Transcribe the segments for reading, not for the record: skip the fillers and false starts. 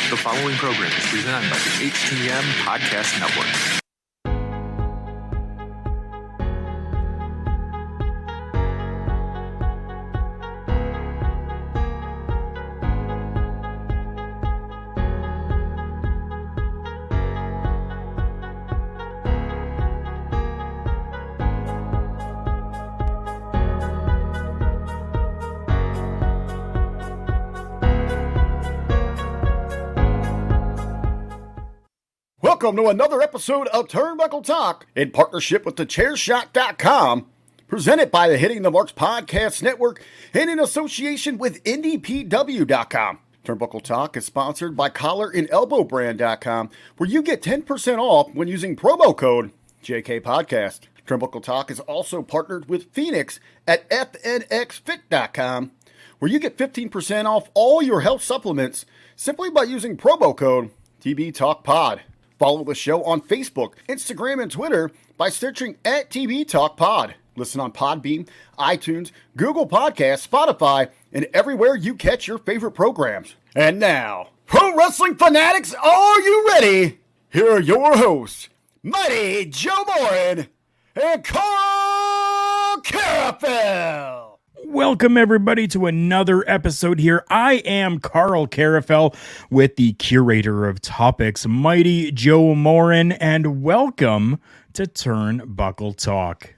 The following program is presented by the HTM Podcast Network. Welcome to another episode of Turnbuckle Talk in partnership with thechairshot.com, presented by the Hitting the Marks Podcast Network and in association with NDPW.com. Turnbuckle Talk is sponsored by collarandelbowbrand.com, where you get 10% off when using promo code JKPodcast. Turnbuckle Talk is also partnered with Phoenix at FNXFit.com, where you get 15% off all your health supplements simply by using promo code TBTalkPod. Follow the show on Facebook, Instagram, and Twitter by searching at TB Talk Pod. Listen on Podbean, iTunes, Google Podcasts, Spotify, and everywhere you catch your favorite programs. And now, pro wrestling fanatics, are you ready? Here are your hosts, Mighty Joe Morin and Carl Carafel. Welcome, everybody, to another episode here. I am Carl Carafel with the curator of topics, Mighty Joe Morin, and welcome to Turnbuckle Talk.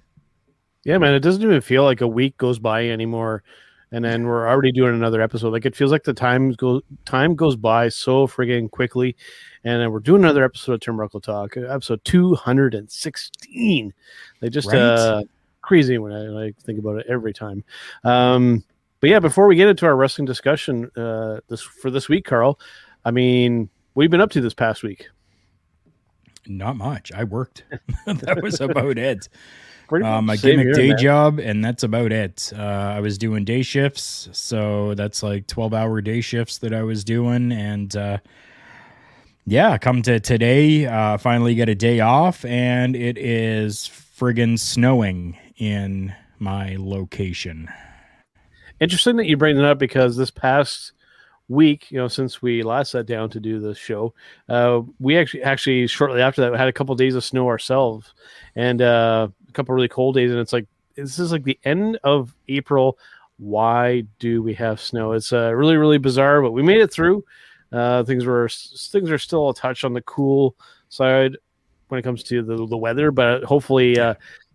Yeah, man, it doesn't even feel like a week goes by anymore, and then we're already doing another episode. Like, it feels like the time goes by so friggin' quickly, and then we're doing another episode of Turnbuckle Talk, episode 216. They just... Right? Crazy when I think about it every time. But yeah, before we get into our wrestling discussion this week, Carl, I mean, what have you been up to this past week? Not much. I worked. That was about it. My Same gimmick here, day man. job, and that's about it. I was doing day shifts, so that's like 12-hour day shifts that I was doing, and yeah, come to today, finally get a day off, and it is friggin' snowing in my location. Interesting that you bring it up, because this past week, since we last sat down to do this show, we actually shortly after that had a couple of days of snow ourselves, and a couple of really cold days. And it's like, this is like the end of April. Why do we have snow? It's really, really bizarre, but we made it through. Things are still a touch on the cool side when it comes to the weather, but hopefully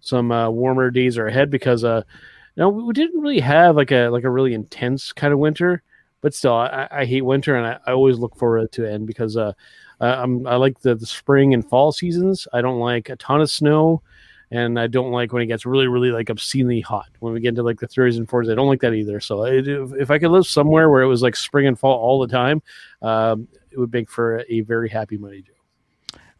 some warmer days are ahead, because we didn't really have like a really intense kind of winter, but still I hate winter, and I always look forward to it end, because I like the spring and fall seasons. I don't like a ton of snow, and I don't like when it gets really, really like obscenely hot. When we get into like the 30s and 40s, I don't like that either. So if I could live somewhere where it was like spring and fall all the time, it would make for a very happy Mighty Joe.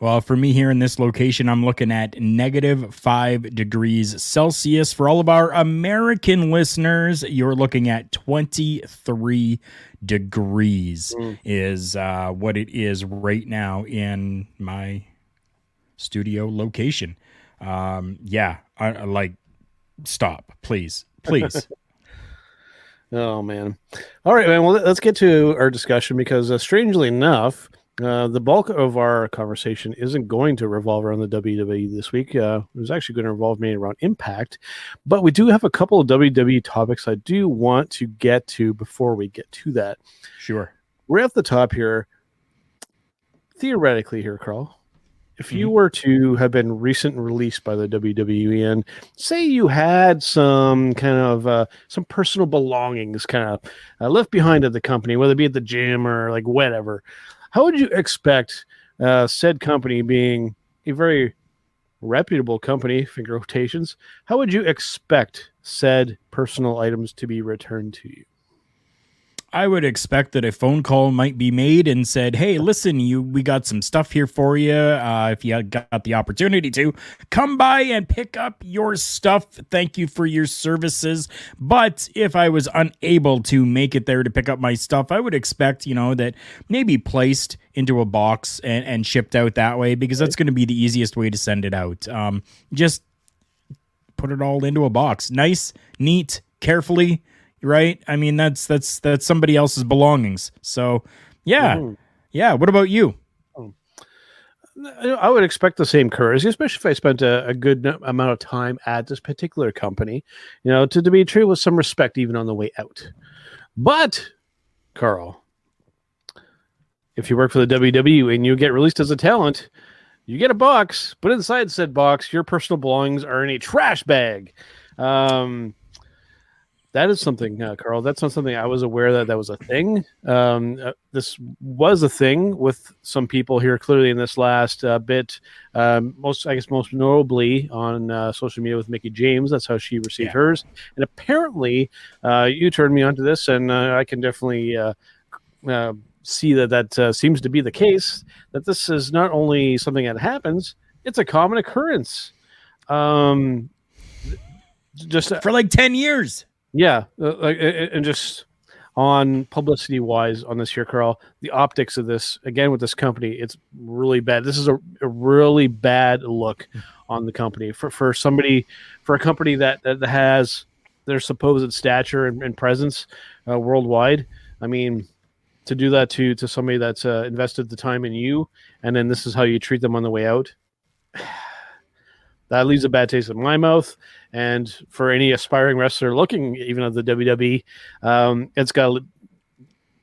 Well, for me here in this location, I'm looking at -5 degrees Celsius. For all of our American listeners, you're looking at 23 degrees is what it is right now in my studio location. Yeah, I like, stop, please. Oh, man. All right, man. Well, let's get to our discussion, because strangely enough, the bulk of our conversation isn't going to revolve around the WWE this week. It was actually going to revolve mainly around Impact, but we do have a couple of WWE topics I do want to get to before we get to that. Sure. Right off the top here, theoretically here, Carl, if you were to have been recent released by the WWE, and say you had some kind of some personal belongings kind of left behind at the company, whether it be at the gym or like whatever, how would you expect said company, being a very reputable company, finger rotations, how would you expect said personal items to be returned to you? I would expect that a phone call might be made and said, hey, listen, we got some stuff here for you. If you got the opportunity to, come by and pick up your stuff. Thank you for your services. But if I was unable to make it there to pick up my stuff, I would expect, that maybe placed into a box and shipped out that way, because that's going to be the easiest way to send it out. Just put it all into a box. Nice, neat, carefully. Right? I mean, that's somebody else's belongings. So, yeah, Yeah. What about you? I would expect the same courtesy, especially if I spent a good amount of time at this particular company, to be treated with some respect even on the way out. But, Carl, if you work for the WWE and you get released as a talent, you get a box, but inside said box, your personal belongings are in a trash bag. That is something, Carl. That's not something I was aware that was a thing. This was a thing with some people here, clearly in this last bit. Most notably on social media with Mickey James. That's how she received hers. And apparently, you turned me onto this, and I can definitely see that seems to be the case. That this is not only something that happens; it's a common occurrence. Just For like 10 years. Yeah, and just on publicity wise on this here, Carl, the optics of this, again, with this company, it's really bad. This is a really bad look on the company for a company that has their supposed stature and presence worldwide. I mean, to do that to somebody that's invested the time in you, and then this is how you treat them on the way out. That leaves a bad taste in my mouth. And for any aspiring wrestler looking even at the WWE, it's got to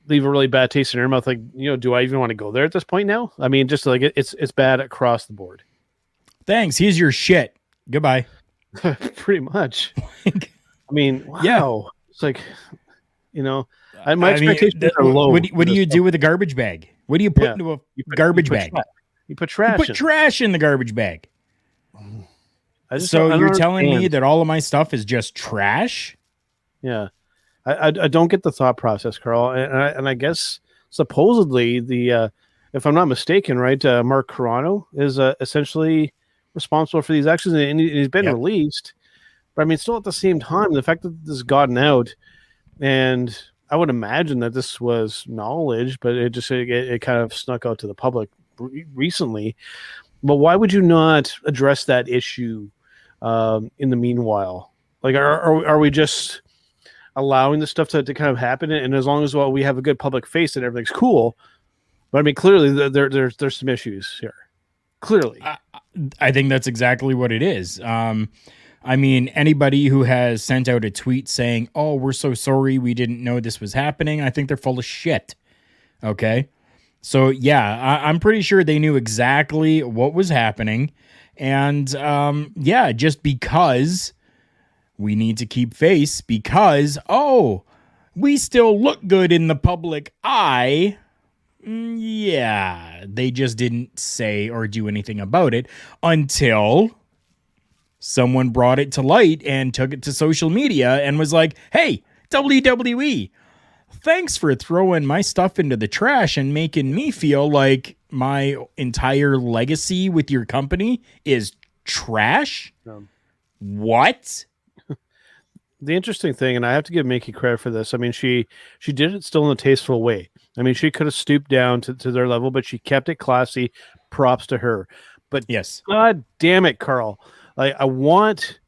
leave a really bad taste in their mouth. Like, do I even want to go there at this point now? I mean, just like it's bad across the board. Thanks. Here's your shit. Goodbye. Pretty much. I mean, wow. Yeah. It's like, my expectations are low. What do you do with a garbage bag? What do you put into a garbage bag? You put trash. You put trash in the garbage bag. So you're telling me that all of my stuff is just trash? Yeah, I don't get the thought process, Carl, and I guess supposedly if I'm not mistaken, right, Mark Carano is essentially responsible for these actions, and he's been released. But I mean, still at the same time, the fact that this has gotten out, and I would imagine that this was knowledge, but it kind of snuck out to the public recently. But why would you not address that issue in the meanwhile? Like, are we just allowing this stuff to kind of happen? And as long as we have a good public face and everything's cool, but I mean, clearly there's some issues here. Clearly, I think that's exactly what it is. I mean, anybody who has sent out a tweet saying, "Oh, we're so sorry, we didn't know this was happening," I think they're full of shit. Okay. So, yeah, I'm pretty sure they knew exactly what was happening. And, just because we need to keep face, because, we still look good in the public eye. Yeah, they just didn't say or do anything about it until someone brought it to light and took it to social media and was like, "Hey, WWE, thanks for throwing my stuff into the trash and making me feel like my entire legacy with your company is trash." What? The interesting thing, and I have to give Mickey credit for this, I mean, she did it still in a tasteful way. I mean, she could have stooped down to their level, but she kept it classy. Props to her. But yes, God damn it, Carl. Like, I want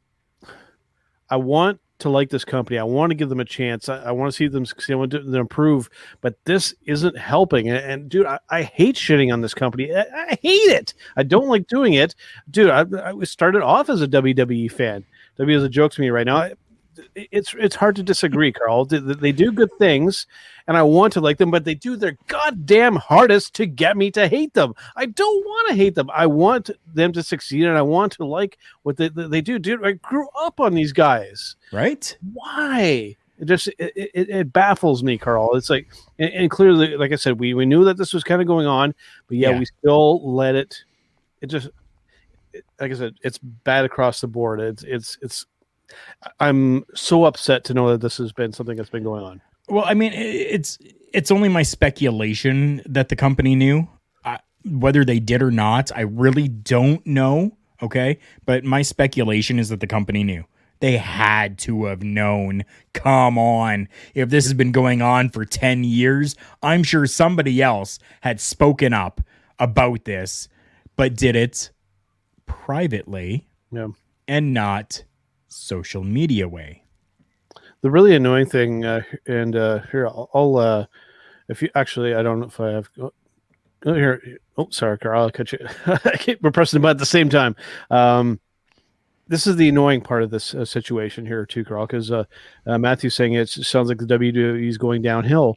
to like this company. I want to give them a chance. I want to see them succeed. I want to improve, but this isn't helping. And dude, I hate shitting on this company. I hate it. I don't like doing it. Dude, I started off as a WWE fan. W is a joke to me right now. It's hard to disagree, Carl. They do good things, and I want to like them, but they do their goddamn hardest to get me to hate them. I don't want to hate them. I want them to succeed, and I want to like what they do. Dude, I grew up on these guys. Right? Why? It baffles me, Carl. It's like, and clearly, like I said, we knew that this was kind of going on, but we still let it. Like I said, it's bad across the board. It's. I'm so upset to know that this has been something that's been going on. Well, I mean, it's only my speculation that the company knew. Whether they did or not, I really don't know. Okay, but my speculation is that the company knew. They had to have known. Come on. If this has been going on for 10 years, I'm sure somebody else had spoken up about this, but did it privately and not social media way. The really annoying thing, and here I'll if you actually, I don't know if I have. Oh, here. Oh, sorry, Carl. I'll cut you. We're pressing the button at the same time. This is the annoying part of this situation here, too, Carl, because Matthew's saying it sounds like the WWE is going downhill.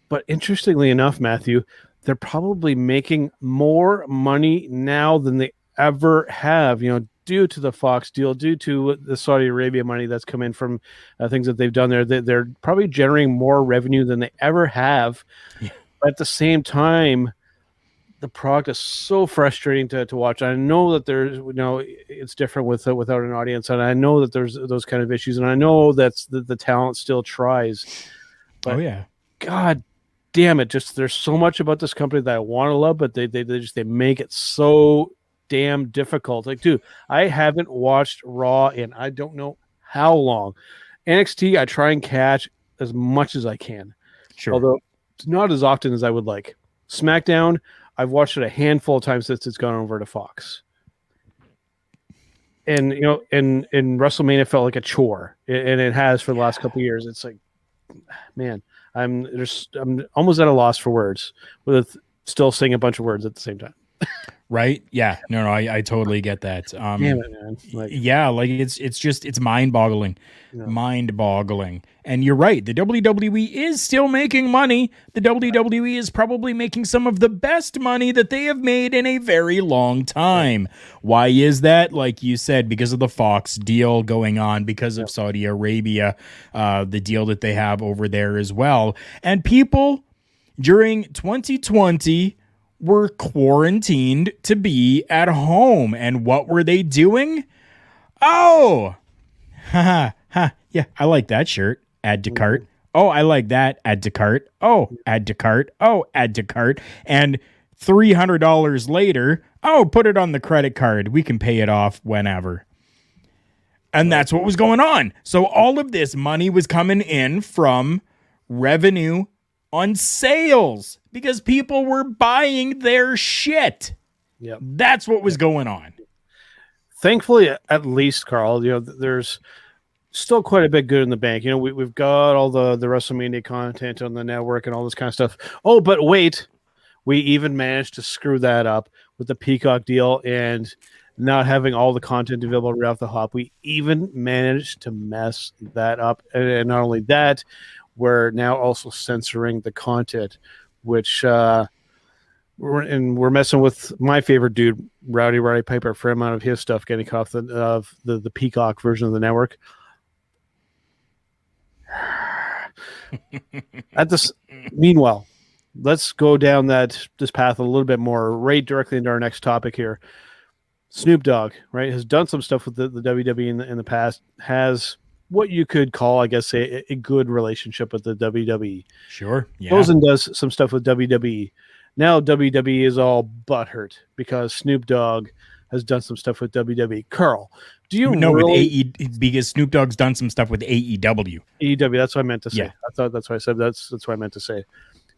But interestingly enough, Matthew, they're probably making more money now than they ever have, due to the Fox deal, due to the Saudi Arabia money that's come in from things that they've done there. They're probably generating more revenue than they ever have. Yeah. But at the same time, the product is so frustrating to watch. I know that there's, it's different without an audience, and I know that there's those kind of issues, and I know that's the talent still tries. But oh yeah, God damn it! Just there's so much about this company that I want to love, but they make it so damn difficult. Like, dude, I haven't watched Raw in I don't know how long. NXT I try and catch as much as I can, sure, although it's not as often as I would like. SmackDown, I've watched it a handful of times since it's gone over to Fox. And in WrestleMania it felt like a chore, and it has for the last couple of years. It's like, man, I'm almost at a loss for words with still saying a bunch of words at the same time. Right? Yeah. No, I totally get that. Damn it, man. It's mind-boggling. Yeah. Mind-boggling. And you're right. The WWE is still making money. The WWE is probably making some of the best money that they have made in a very long time. Why is that? Like you said, because of the Fox deal going on, because of Saudi Arabia, the deal that they have over there as well. And people during 2020 were quarantined to be at home. And what were they doing? Oh, yeah, I like that shirt. Add to cart. Oh, I like that. Add to cart. Oh, add to cart. Oh, add to cart. And $300 later, oh, put it on the credit card. We can pay it off whenever. And that's what was going on. So all of this money was coming in from revenue on sales because people were buying their shit. Yep. That's what was going on. Thankfully, at least, Carl, there's still quite a bit good in the bank. We've got all the WrestleMania content on the network and all this kind of stuff. Oh, but wait, we even managed to screw that up with the Peacock deal and not having all the content available right off the hop. We even managed to mess that up. And not only that, we're now also censoring the content, which we're messing with my favorite dude, Rowdy Piper, for amount of his stuff getting off the Peacock version of the network. Meanwhile, let's go down this path a little bit more, right directly into our next topic here. Snoop Dogg, right, has done some stuff with the WWE in the past, has what you could call, I guess, a good relationship with the WWE. Sure. Yeah. Goes and does some stuff with WWE. Now WWE is all butthurt because Snoop Dogg has done some stuff with WWE. Carl, do you know because Snoop Dogg's done some stuff with AEW? AEW, that's what I meant to say. Yeah. I thought that's what I said. That's what I meant to say.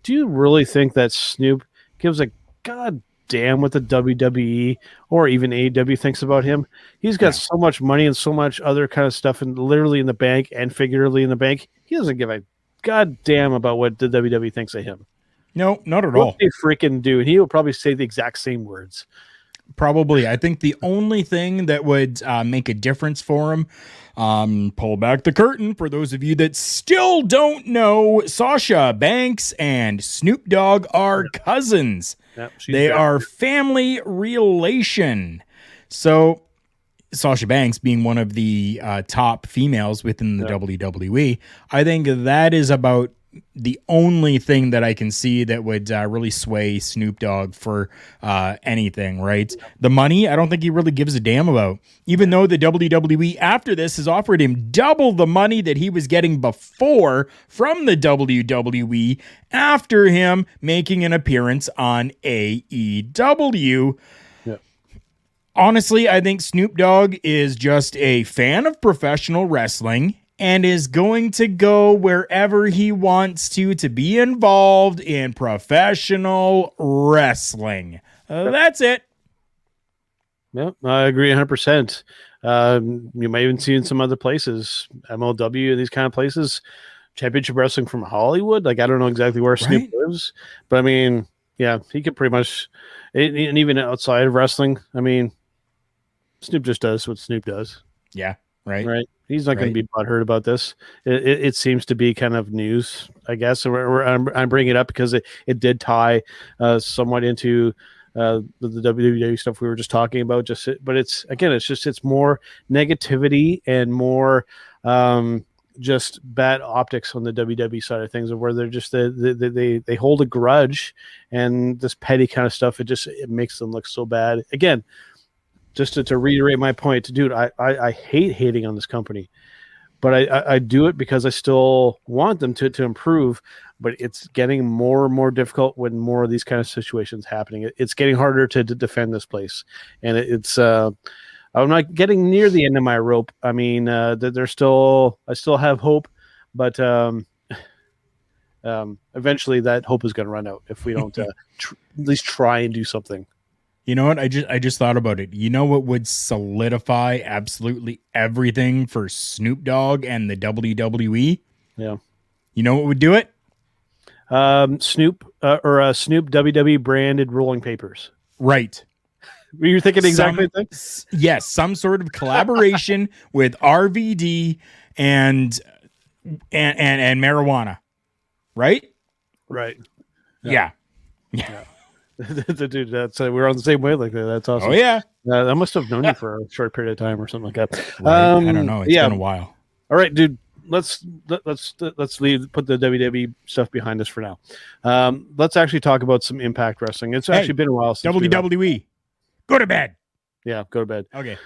Do you really think that Snoop gives a goddamn what the WWE or even AEW thinks about him? He's got so much money and so much other kind of stuff, and literally in the bank and figuratively in the bank. He doesn't give a goddamn about what the WWE thinks of him. No, not at all. What they freaking do, and he will probably say the exact same words. Probably. I think the only thing that would make a difference for him, pull back the curtain for those of you that still don't know, Sasha Banks and Snoop Dogg are cousins. Yep, they are family relation. So Sasha Banks being one of the top females within the WWE, I think that is about the only thing that I can see that would really sway Snoop Dogg for anything, right? The money, I don't think he really gives a damn about. Even though the WWE after this has offered him double the money that he was getting before from the WWE after him making an appearance on AEW. Honestly, I think Snoop Dogg is just a fan of professional wrestling and is going to go wherever he wants to be involved in professional wrestling. That's it. Yeah, I agree 100%. You might even see in some other places, MLW, these kind of places, championship wrestling from Hollywood. Like, I don't know exactly where Snoop lives, but I mean, Yeah, he could pretty much, and even outside of wrestling, I mean, Snoop just does what Snoop does. Yeah. Right. Right. He's not going Right. to be butthurt about this. It seems to be kind of news, I guess. So I'm bringing it up because it did tie somewhat into the WWE stuff we were just talking about. But it's more negativity and more just bad optics on the WWE side of things, where they're just they hold a grudge, and this petty kind of stuff. It makes them look so bad. Again, just to reiterate my point, dude, I hate hating on this company, but I do it because I still want them to improve. But it's getting more and more difficult when more of these kind of situations happening. It's getting harder to defend this place, and I'm not getting near the end of my rope. I mean, I still have hope, but eventually that hope is going to run out if we don't at least try and do something. You know what? I just thought about it. You know what would solidify absolutely everything for Snoop Dogg and the WWE? Yeah. You know what would do it? Snoop WWE branded rolling papers. Right. Were you thinking exactly the thing? Yes, some sort of collaboration with RVD and marijuana. Right? Right. Yeah. Dude, we're on the same wavelength. That's awesome. Oh yeah. I must have known you for a short period of time or something like that. Right. I don't know. It's been a while. All right, dude. Let's put the WWE stuff behind us for now. Let's actually talk about some Impact Wrestling. It's actually been a while since WWE. Go to bed. Yeah, go to bed. Okay.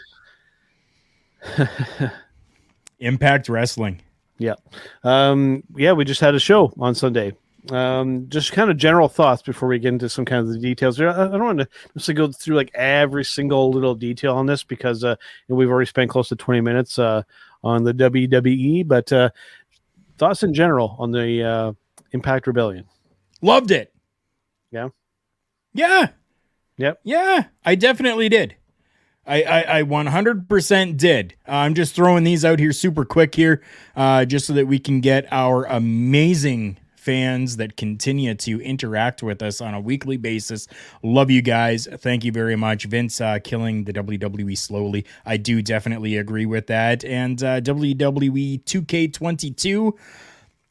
Impact Wrestling. Yeah. We just had a show on Sunday. Just kind of general thoughts before we get into some kind of the details. I don't want to just go through like every single little detail on this because we've already spent close to 20 minutes on the WWE, but thoughts in general on the Impact Rebellion. Loved it. Yeah. Yeah. Yep. Yeah, I definitely did. I 100% did. I'm just throwing these out here super quick here, just so that we can get our amazing fans that continue to interact with us on a weekly basis. Love you guys. Thank you very much. Vince killing the WWE slowly. I do definitely agree with that. And WWE 2K22,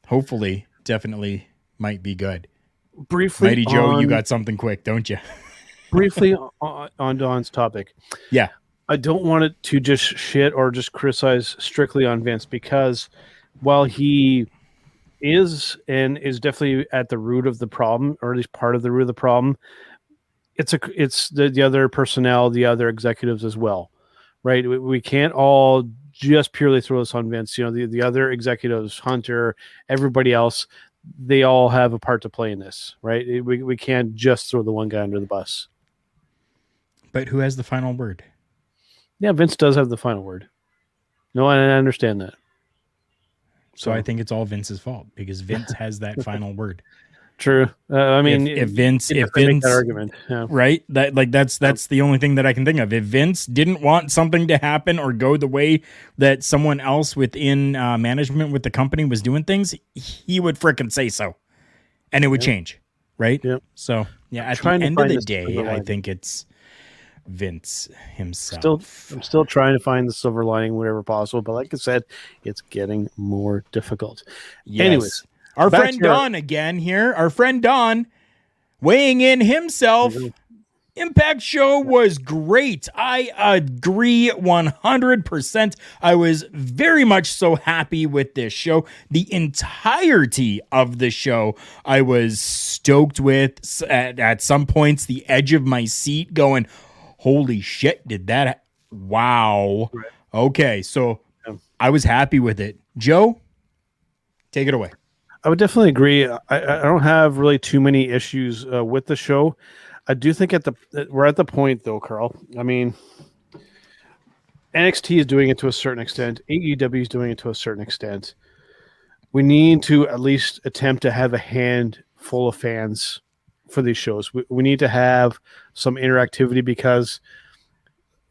hopefully, definitely might be good. Briefly, Mighty Joe, you got something quick, don't you? Briefly on Don's topic. Yeah. I don't want it to just shit or just criticize strictly on Vince, because while he is definitely at the root of the problem, or at least part of the root of the problem, it's the other personnel, the other executives as well, right? We can't all just purely throw this on Vince. You know, the other executives, Hunter, everybody else, they all have a part to play in this, right? We can't just throw the one guy under the bus. But who has the final word? Yeah, Vince does have the final word. No, I understand that. So I think it's all Vince's fault, because Vince has that final word. True. I mean, if Vince, make that argument, yeah. Right? That's the only thing that I can think of. If Vince didn't want something to happen or go the way that someone else within management with the company was doing things, he would frickin' say so, and it would change, right? Yep. So yeah, at the end of the day, I think it's Vince himself. I'm still trying to find the silver lining wherever possible, but like I said, it's getting more difficult. Yes. Anyways, our friend Don again here. Our friend Don weighing in himself. Impact show was great. I agree 100%. I was very much so happy with this show. The entirety of the show I was stoked with. At some points, the edge of my seat going, holy shit, did that? Wow. Right. Okay, so I was happy with it. Joe, take it away. I would definitely agree. I don't have really too many issues with the show. I do think we're at the point, though, Carl. I mean, NXT is doing it to a certain extent. AEW is doing it to a certain extent. We need to at least attempt to have a handful of fans for these shows. We need to have some interactivity, because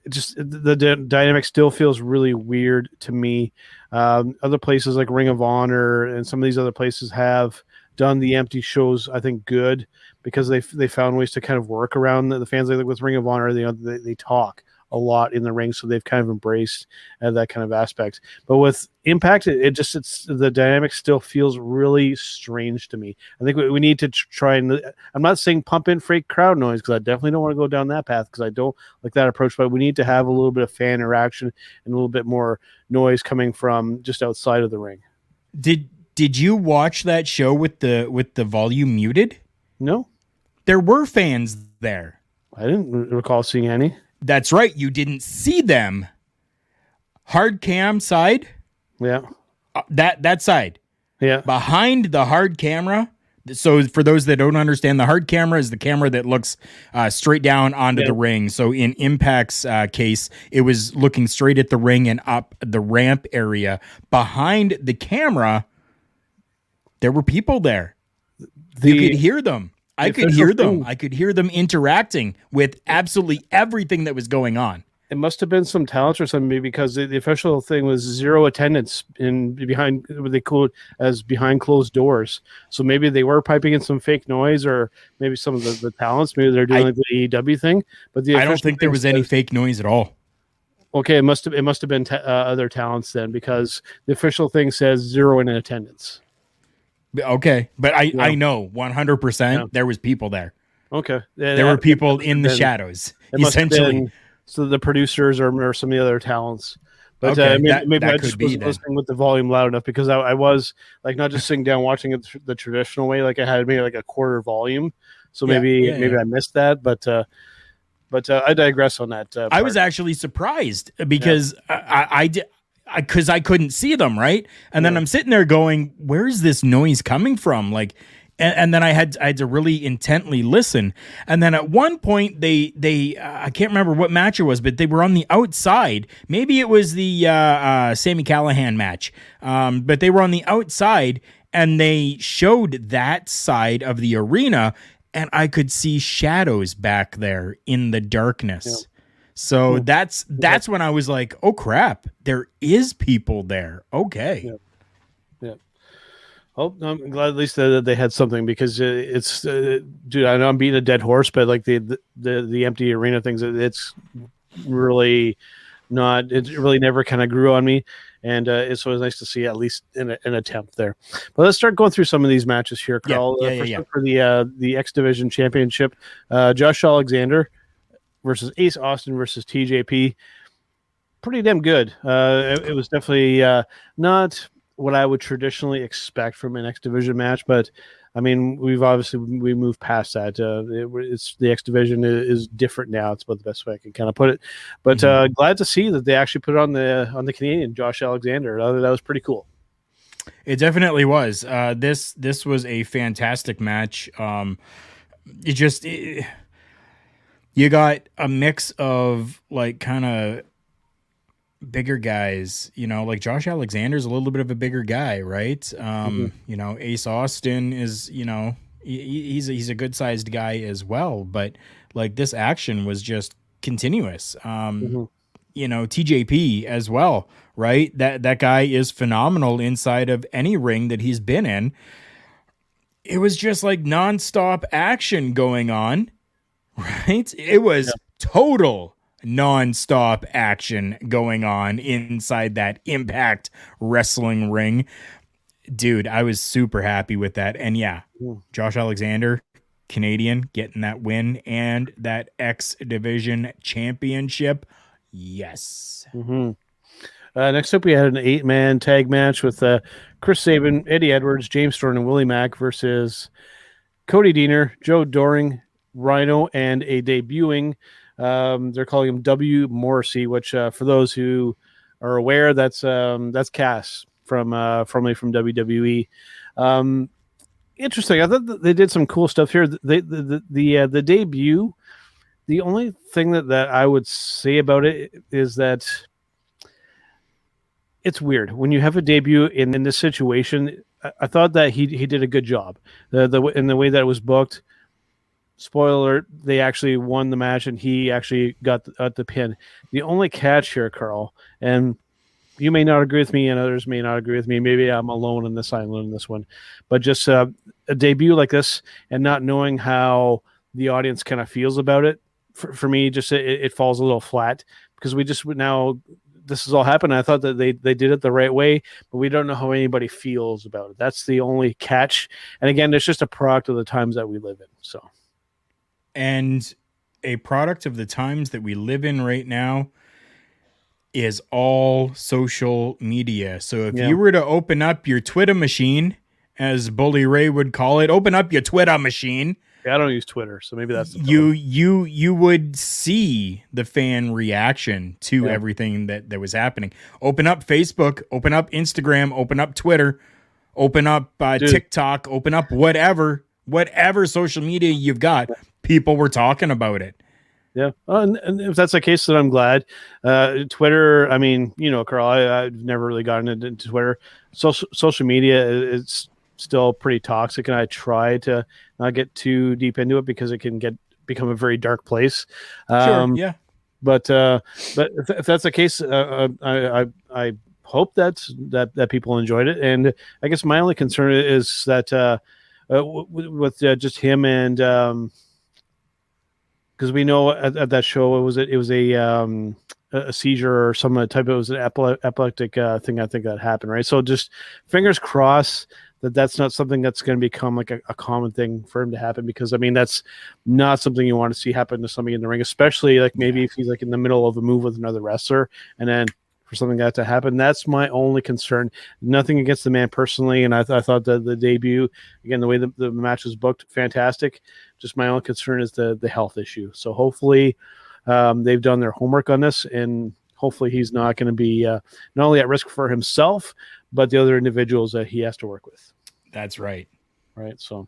the dynamic still feels really weird to me. Other places like Ring of Honor and some of these other places have done the empty shows, I think, good, because they found ways to kind of work around the fans. Like with Ring of Honor, they talk a lot in the ring, so they've kind of embraced that kind of aspect. But with Impact, it's the dynamic still feels really strange to me. I think we need to try and, I'm not saying pump in fake crowd noise, because I definitely don't want to go down that path, because I don't like that approach, but we need to have a little bit of fan interaction and a little bit more noise coming from just outside of the ring. Did you watch that show with the volume muted? No, there were fans there. I didn't recall seeing any. That's right. You didn't see them. Hard cam side. Yeah. That side. Yeah. Behind the hard camera. So for those that don't understand, the hard camera is the camera that looks straight down onto the ring. So in Impact's case, it was looking straight at the ring and up the ramp area. Behind the camera, there were people there. You could hear them. I could hear them. I could hear them interacting with absolutely everything that was going on. It must have been some talent or something, because the official thing was 0 attendance behind what they called as behind closed doors. So maybe they were piping in some fake noise, or maybe some of the talents, maybe they're doing like the AEW thing. But I don't think there was any fake noise at all. Okay, it must have been other talents then, because the official thing says 0 in attendance. Okay, but I know 100% there was people there. Okay, there were people in the shadows, essentially. So the producers or some of the other talents. But okay, maybe I just wasn't listening with the volume loud enough, because I was like not just sitting down watching it the traditional way, like I had maybe like a quarter volume. So maybe I missed that, but I digress on that. I was actually surprised, because I did. Because I couldn't see them, right? And then I'm sitting there going, where's this noise coming from? Like, and then I had to really intently listen. And then at one point, they I can't remember what match it was, but they were on the outside. Maybe it was the Sami Callihan match, but they were on the outside, and they showed that side of the arena, and I could see shadows back there in the darkness. Yeah. So that's when I was like, oh crap, there is people there. Okay. Yeah. Oh, I'm glad at least that they had something, because it's dude, I know I'm beating a dead horse, but like the empty arena things, it's really not, it really never kind of grew on me. And it's always nice to see at least an attempt there. But let's start going through some of these matches here, Carl. First up for the X Division Championship, Josh Alexander versus Ace Austin versus TJP. Pretty damn good. It was definitely not what I would traditionally expect from an X Division match, but I mean, we moved past that. It's the X Division is different now. It's about the best way I can kind of put it. But glad to see that they actually put it on the Canadian, Josh Alexander. That was pretty cool. It definitely was. This was a fantastic match. You got a mix of like kind of bigger guys, like Josh Alexander's a little bit of a bigger guy, right? Ace Austin is, he's a good sized guy as well, but like this action was just continuous. TJP as well, right? That guy is phenomenal inside of any ring that he's been in. It was just like nonstop action going on. Right? It was total nonstop action going on inside that Impact Wrestling ring. Dude, I was super happy with that. And Josh Alexander, Canadian, getting that win and that X Division Championship. Yes. Next up, we had an 8-man tag match with Chris Sabin, Eddie Edwards, James Storm, and Willie Mack versus Cody Deaner, Joe Doring, Rhino, and a debuting, they're calling him W. Morrissey, which for those who are aware, that's Cass formerly from WWE. Interesting. I thought they did some cool stuff here. The debut. The only thing that I would say about it is that it's weird when you have a debut in this situation. I thought that he did a good job. In the way that it was booked. Spoiler alert, they actually won the match, and he actually got the pin. The only catch here, Carl, and you may not agree with me and others may not agree with me. Maybe I'm alone in this island in this one, but just a debut like this and not knowing how the audience kind of feels about it, for me, just it falls a little flat because we just now this has all happened. I thought that they did it the right way, but we don't know how anybody feels about it. That's the only catch. And again, it's just a product of the times that we live in. So, and a product of the times that we live in right now is all social media. So if you were to open up your Twitter machine, as Bully Ray would call it, open up your Twitter machine. Yeah, I don't use Twitter, so maybe that's the you would see the fan reaction to everything that was happening. Open up Facebook, open up Instagram, open up Twitter, open up TikTok, open up whatever social media you've got. People were talking about it. Yeah, and if that's the case, then I'm glad. Twitter, I mean, Carl, I've never really gotten into Twitter. Social media is still pretty toxic, and I try to not get too deep into it because it can become a very dark place. Sure, yeah. But if that's the case, I hope that people enjoyed it, and I guess my only concern is that with just him and because we know at that show it was a seizure or some type of, it was an epileptic thing. I think that happened, right? So just fingers crossed that's not something that's going to become like a common thing for him to happen, because I mean that's not something you want to see happen to somebody in the ring, especially like maybe if he's like in the middle of a move with another wrestler and then for something like that to happen. That's my only concern. Nothing against the man personally, and I thought that the debut, again, the way the match was booked, fantastic. Just my only concern is the health issue. So hopefully they've done their homework on this, and hopefully he's not going to be not only at risk for himself, but the other individuals that he has to work with. That's right. Right. So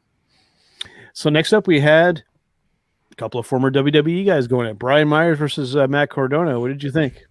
next up we had a couple of former WWE guys going at Brian Myers versus Matt Cardona. What did you think?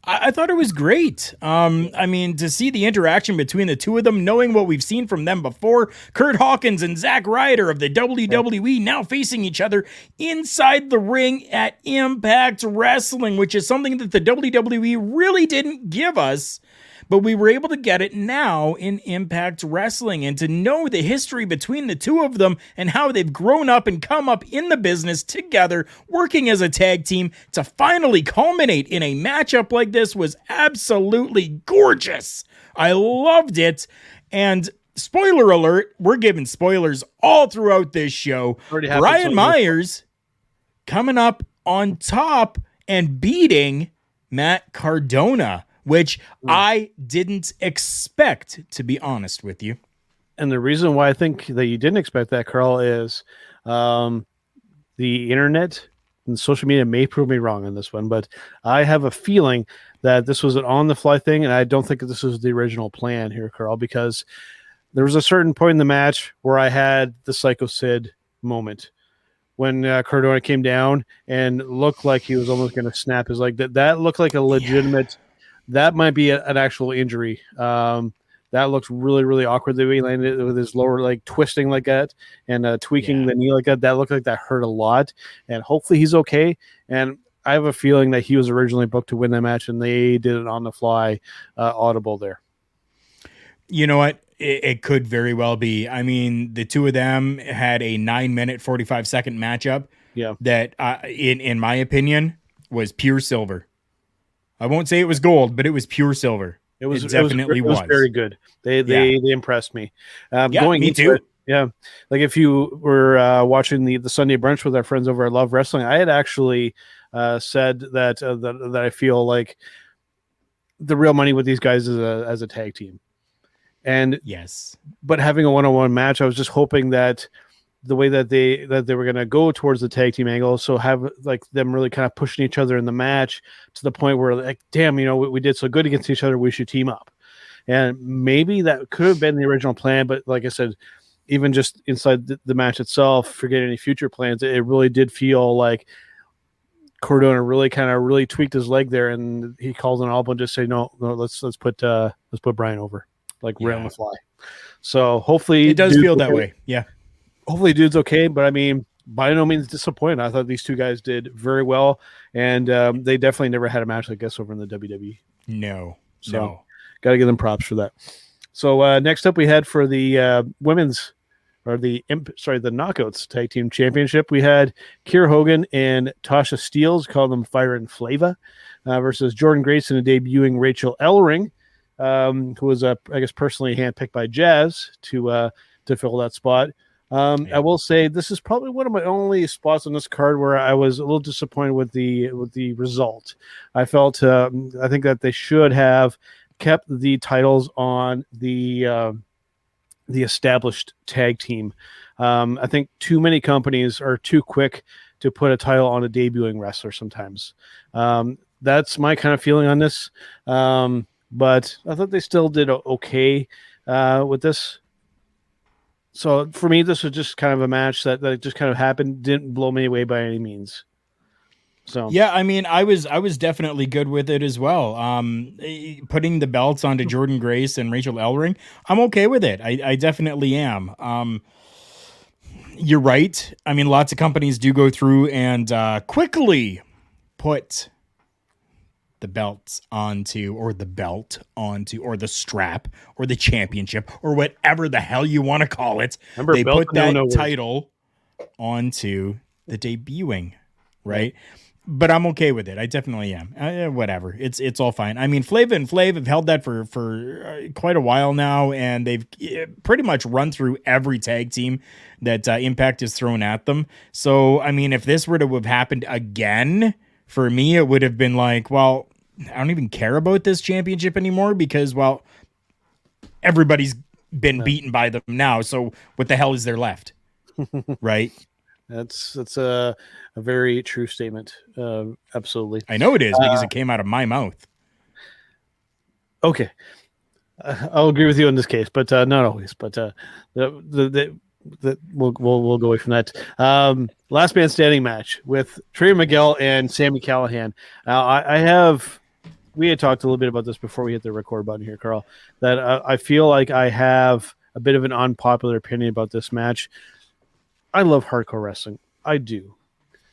I thought it was great. I mean, to see the interaction between the two of them, knowing what we've seen from them before, Kurt Hawkins and Zack Ryder of the WWE now facing each other inside the ring at Impact Wrestling, which is something that the WWE really didn't give us, but we were able to get it now in Impact Wrestling. And to know the history between the two of them and how they've grown up and come up in the business together, working as a tag team, to finally culminate in a matchup like this was absolutely gorgeous. I loved it. And spoiler alert, we're giving spoilers all throughout this show. Brian Myers coming up on top and beating Matt Cardona, which I didn't expect, to be honest with you. And the reason why I think that you didn't expect that, Carl, is the internet and social media may prove me wrong on this one, but I have a feeling that this was an on-the-fly thing, and I don't think that this was the original plan here, Carl, because there was a certain point in the match where I had the Psycho Sid moment when Cardona came down and looked like he was almost going to snap his leg. That looked like a legitimate... Yeah. That might be an actual injury. That looks really, really awkward. The way he landed with his lower leg twisting like that and tweaking the knee like that. That looked like that hurt a lot. And hopefully he's okay. And I have a feeling that he was originally booked to win that match, and they did it on the fly, audible there. You know what? It could very well be. I mean, the two of them had a 9-minute, 45-second matchup. Yeah. That, in my opinion, was pure silver. I won't say it was gold, but it was pure silver. It definitely was very good. They impressed me. Going me too. Like if you were watching the Sunday brunch with our friends over at Love Wrestling, I had actually said that I feel like the real money with these guys is as a tag team. And yes, but having a one-on-one match, I was just hoping that the way that they were going to go towards the tag team angle, so have like them really kind of pushing each other in the match to the point where like, damn, we did so good against each other, we should team up. And maybe that could have been the original plan, but like I said, even just inside the match itself, forget any future plans, it really did feel like Cardona really tweaked his leg there, and he called an audible and just say, no, let's put Brian over, like right on the fly. So hopefully it does feel that way. Yeah. Hopefully dude's okay, but I mean, by no means disappointed. I thought these two guys did very well, and they definitely never had a match like this over in the WWE. No, So No. got to give them props for that. So next up we had for the women's or the Knockouts Tag Team Championship, we had Kiera Hogan and Tasha Steeles, call them Fire and Flava, versus Jordan Grayson and debuting Rachel Ellering, who was, I guess, personally handpicked by Jazz to fill that spot. I will say this is probably one of my only spots on this card where I was a little disappointed with the result. I felt I think that they should have kept the titles on the established tag team. I think too many companies are too quick to put a title on a debuting wrestler sometimes. That's my kind of feeling on this. But I thought they still did okay with this. So for me, this was just kind of a match that just kind of happened. Didn't blow me away by any means. So yeah, I mean, I was definitely good with it as well. Putting the belts onto Jordan Grace and Rachel Ellering, I'm okay with it. I definitely am. You're right. I mean, lots of companies do go through and quickly put the belts onto, or the belt onto, or the strap, or the championship, or whatever the hell you want to call it. Remember, they put that no title onto the debuting, right? But I'm okay with it. I definitely am. Whatever. It's all fine. I mean, Flava and Flav have held that for quite a while now, and they've pretty much run through every tag team that Impact has thrown at them. So, I mean, if this were to have happened again, for me, it would have been like, well, I don't even care about this championship anymore because, well, everybody's been beaten by them now. So what the hell is there left? Right? That's a very true statement. Absolutely. I know it is because it came out of my mouth. Okay. I'll agree with you in this case, but not always. But we'll go away from that. Last man standing match with Trey Miguel and Sami Callihan. Now, we had talked a little bit about this before we hit the record button here, Carl, that I feel like I have a bit of an unpopular opinion about this match. I love hardcore wrestling. I do.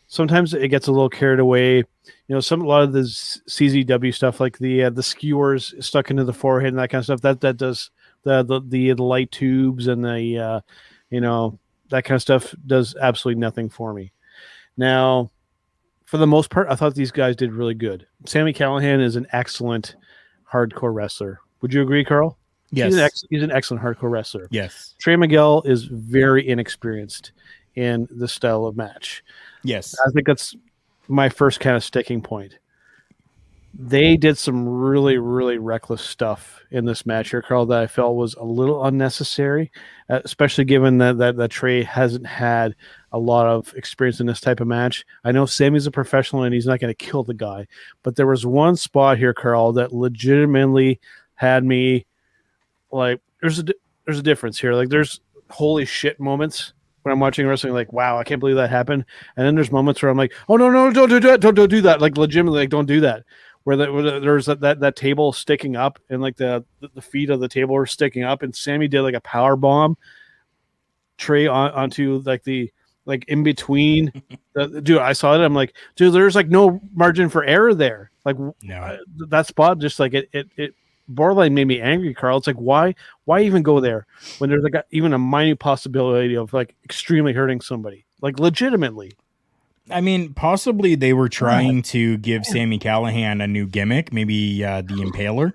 Sometimes it gets a little carried away. You know, a lot of the CZW stuff, like the skewers stuck into the forehead and that kind of stuff, that does the light tubes and the that kind of stuff does absolutely nothing for me. Now, for the most part, I thought these guys did really good. Sami Callihan is an excellent hardcore wrestler. Would you agree, Carl? Yes. He's an excellent hardcore wrestler. Yes. Trey Miguel is very inexperienced in this style of match. Yes. I think that's my first kind of sticking point. They did some really, really reckless stuff in this match here, Carl, that I felt was a little unnecessary, especially given that Trey hasn't had a lot of experience in this type of match. I know Sammy's a professional and he's not going to kill the guy, but there was one spot here, Carl, that legitimately had me like, there's a difference here. Like, there's holy shit moments when I'm watching wrestling, like, wow, I can't believe that happened. And then there's moments where I'm like, oh, no, don't do that. Don't do that. Like, legitimately, like, don't do that. Where there's that table sticking up and like the feet of the table are sticking up, and Sammy did like a power bomb Trey onto like in between. Dude, I saw it. I'm like, dude, there's like no margin for error there. Like, no. That spot just like it borderline made me angry, Carl. It's like, why even go there when there's like even a minute possibility of like extremely hurting somebody, like legitimately. I mean, possibly they were trying to give Sami Callihan a new gimmick, maybe the Impaler.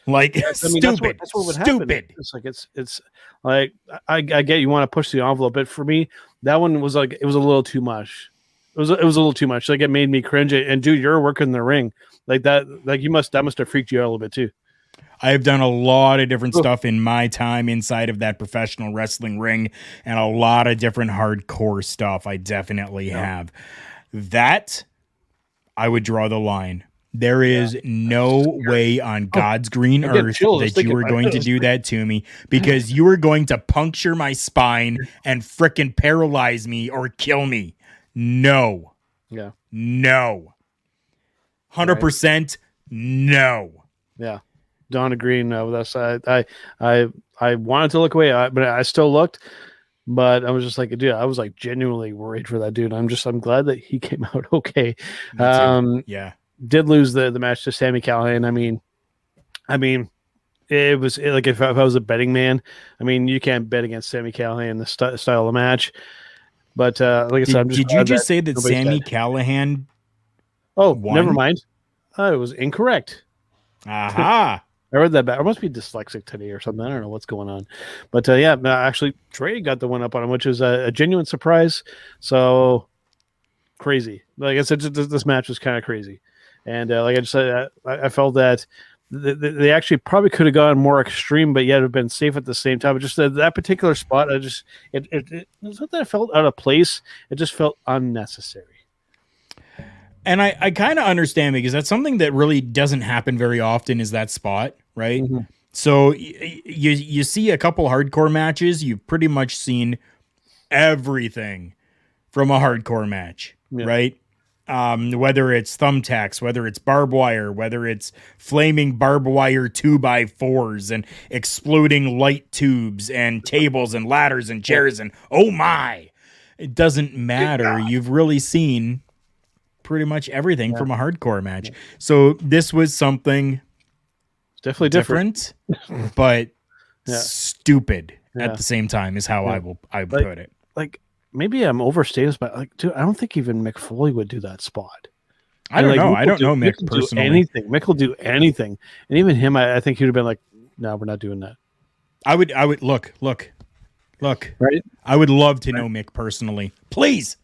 Like, I mean, stupid. That's what would happen. It's like it's like I get you want to push the envelope, but for me, that one was like it was a little too much. It was a little too much. Like, it made me cringe. And dude, you're working the ring like that. Like, that must have freaked you out a little bit too. I have done a lot of different stuff in my time inside of that professional wrestling ring, and a lot of different hardcore stuff. I definitely have. That, I would draw the line. There is no way on God's green earth that you are going to do that to me, because you are going to puncture my spine and frickin' paralyze me or kill me. No. Yeah. No. 100% no. Yeah. Don agreeing with us. I wanted to look away, but I still looked. But I was just like, dude, I was like genuinely worried for that dude. I'm glad that he came out okay. Yeah. did lose the match to Sami Callihan. I mean, it was like if I was a betting man, I mean, you can't bet against Sami Callihan the style of match. But like I said, Did you just say that Sami Callihan? Oh, won? never mind. It was incorrect. Aha. I read that back. I must be dyslexic today or something. I don't know what's going on. But yeah, actually, Trey got the one up on him, which is a genuine surprise. So crazy. Like I said, this match was kind of crazy. And like I just said, I felt that they actually probably could have gone more extreme, but yet have been safe at the same time. But just that particular spot, it was not that I felt out of place. It just felt unnecessary. And I kind of understand, because that's something that really doesn't happen very often, is that spot, right? Mm-hmm. So you see a couple hardcore matches, you've pretty much seen everything from a hardcore match, right? Whether it's thumbtacks, whether it's barbed wire, whether it's flaming barbed wire 2x4s and exploding light tubes and tables and ladders and chairs and oh my, it doesn't matter. You've really seen pretty much everything from a hardcore match. So this was something definitely different. but stupid at the same time is how I put it. Like, maybe I'm overstating, but like, dude, I don't think even Mick Foley would do that spot. I don't know. I don't know Mick personally. Mick will do anything, and even him, I think he would have been like, "No, we're not doing that." I would look. Right. I would love to know Mick personally. Please.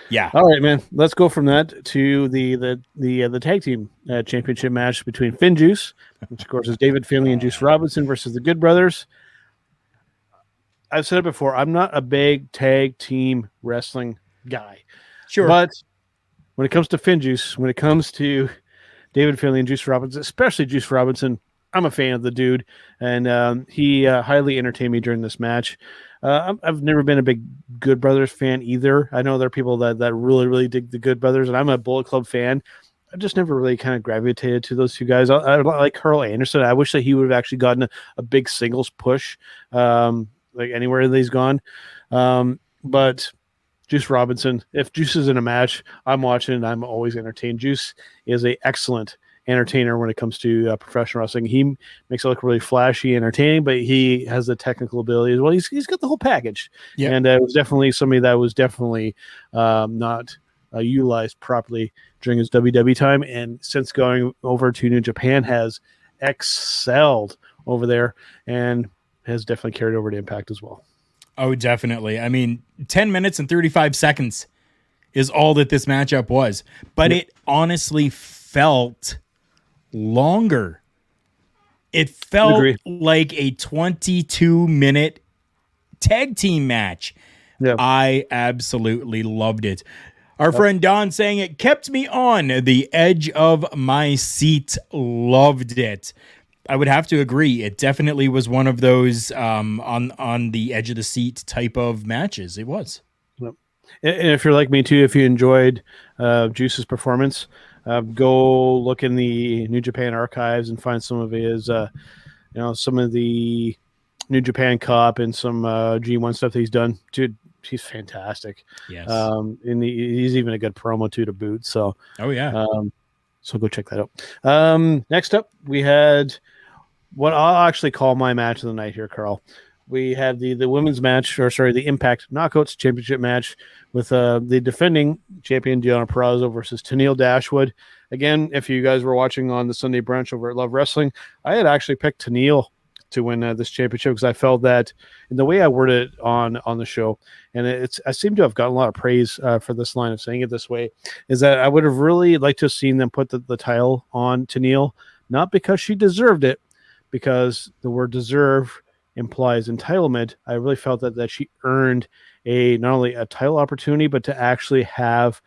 Yeah. All right, man. Let's go from that to the tag team championship match between Finn Juice, which of course is David Finlay and Juice Robinson, versus the Good Brothers. I've said it before. I'm not a big tag team wrestling guy. Sure. But when it comes to Finn Juice, when it comes to David Finlay and Juice Robinson, especially Juice Robinson, I'm a fan of the dude, and he highly entertained me during this match. I've never been a big Good Brothers fan either. I know there are people that really, really dig the Good Brothers, and I'm a Bullet Club fan. I just never really kind of gravitated to those two guys. I like Carl Anderson. I wish that he would have actually gotten a big singles push, like anywhere that he's gone. But Juice Robinson, if Juice is in a match, I'm watching and I'm always entertained. Juice is an excellent entertainer when it comes to professional wrestling. He makes it look really flashy, entertaining, but he has the technical ability as well. He's got the whole package. Yeah. And it was definitely somebody that was definitely not utilized properly during his WWE time. And since going over to New Japan, has excelled over there and has definitely carried over to Impact as well. Oh, definitely. I mean, 10 minutes and 35 seconds is all that this matchup was, but it honestly felt longer. It felt like a 22-minute tag team match. Yeah. I absolutely loved it. Our friend Don saying it kept me on the edge of my seat. Loved it. I would have to agree. It definitely was one of those on the edge of the seat type of matches. It was. Yep. And if you're like me too, if you enjoyed Juice's performance, go look in the New Japan archives and find some of his, some of the New Japan Cup and some G1 stuff that he's done. Dude, he's fantastic. Yes. And he's even a good promo too to boot. So. Oh yeah. So go check that out. Next up, we had what I'll actually call my match of the night here, Carl. We had the women's match, the Impact Knockouts Championship match with the defending champion Deonna Purrazzo versus Tenille Dashwood. Again, if you guys were watching on the Sunday brunch over at Love Wrestling, I had actually picked Tenille to win this championship because I felt that in the way I worded it on the show, and I seem to have gotten a lot of praise for this line of saying it this way, is that I would have really liked to have seen them put the title on Tenille, not because she deserved it, because the word deserve implies entitlement. I really felt that she earned not only a title opportunity, but to actually have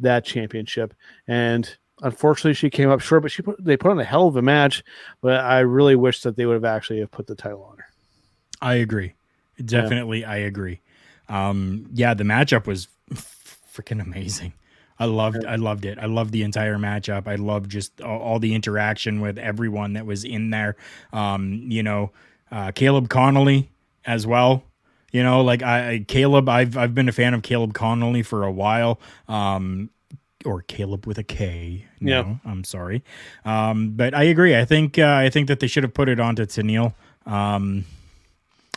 that championship. And unfortunately, she came up short, but they put on a hell of a match. But I really wish that they would have actually put the title on her. I agree. Definitely, yeah. I agree. The matchup was freaking amazing. I loved it. I loved the entire matchup. I loved just all the interaction with everyone that was in there. Caleb Connolly as well. Caleb, I've been a fan of Caleb Connolly for a while. or Caleb with a K. No, Yeah. I'm sorry. But I agree. I think that they should have put it onto Tennille.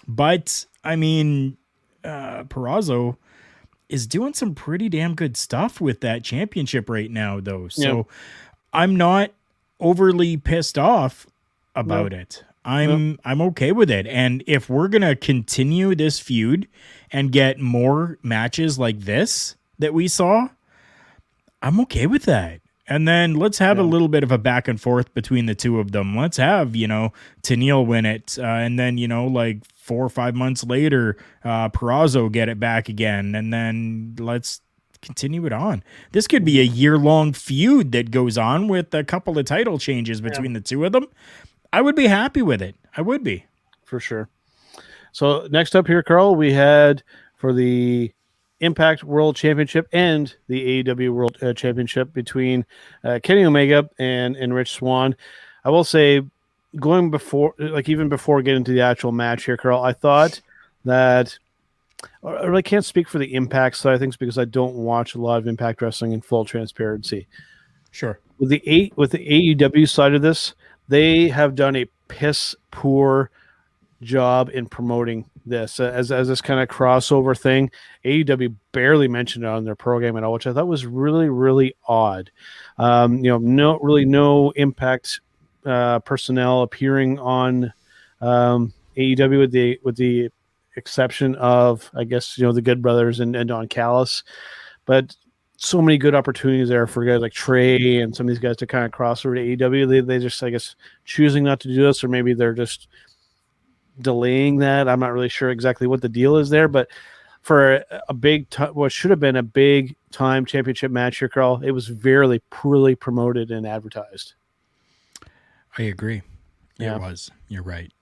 But I mean, Peraza is doing some pretty damn good stuff with that championship right now, though. So I'm not overly pissed off about it. I'm okay with it. And if we're gonna continue this feud and get more matches like this that we saw, I'm okay with that. And then let's have a little bit of a back and forth between the two of them. Let's have, Tennille win it. And then, like 4 or 5 months later, Peraza get it back again. And then let's continue it on. This could be a year-long feud that goes on with a couple of title changes between the two of them. I would be happy with it. I would be. For sure. So next up here, Carl, we had for the Impact World Championship and the AEW World Championship between Kenny Omega and Rich Swann. I will say, even before getting to the actual match here, Carl, I thought that I really can't speak for the Impact side of things because I don't watch a lot of Impact Wrestling in full transparency. Sure. With the AEW side of this, they have done a piss poor job in promoting this as this kind of crossover thing. AEW barely mentioned it on their program at all, which I thought was really, really odd. No Impact personnel appearing on AEW with the exception of, I guess, the Good Brothers and Don Callis, but so many good opportunities there for guys like Trey and some of these guys to kind of cross over to AEW. They just, I guess, choosing not to do this, or maybe they're just delaying that. I'm not really sure exactly what the deal is there, but for a big what should have been a big time championship match here, Carl, it was very poorly promoted and advertised. I agree. Yeah. It was. You're right.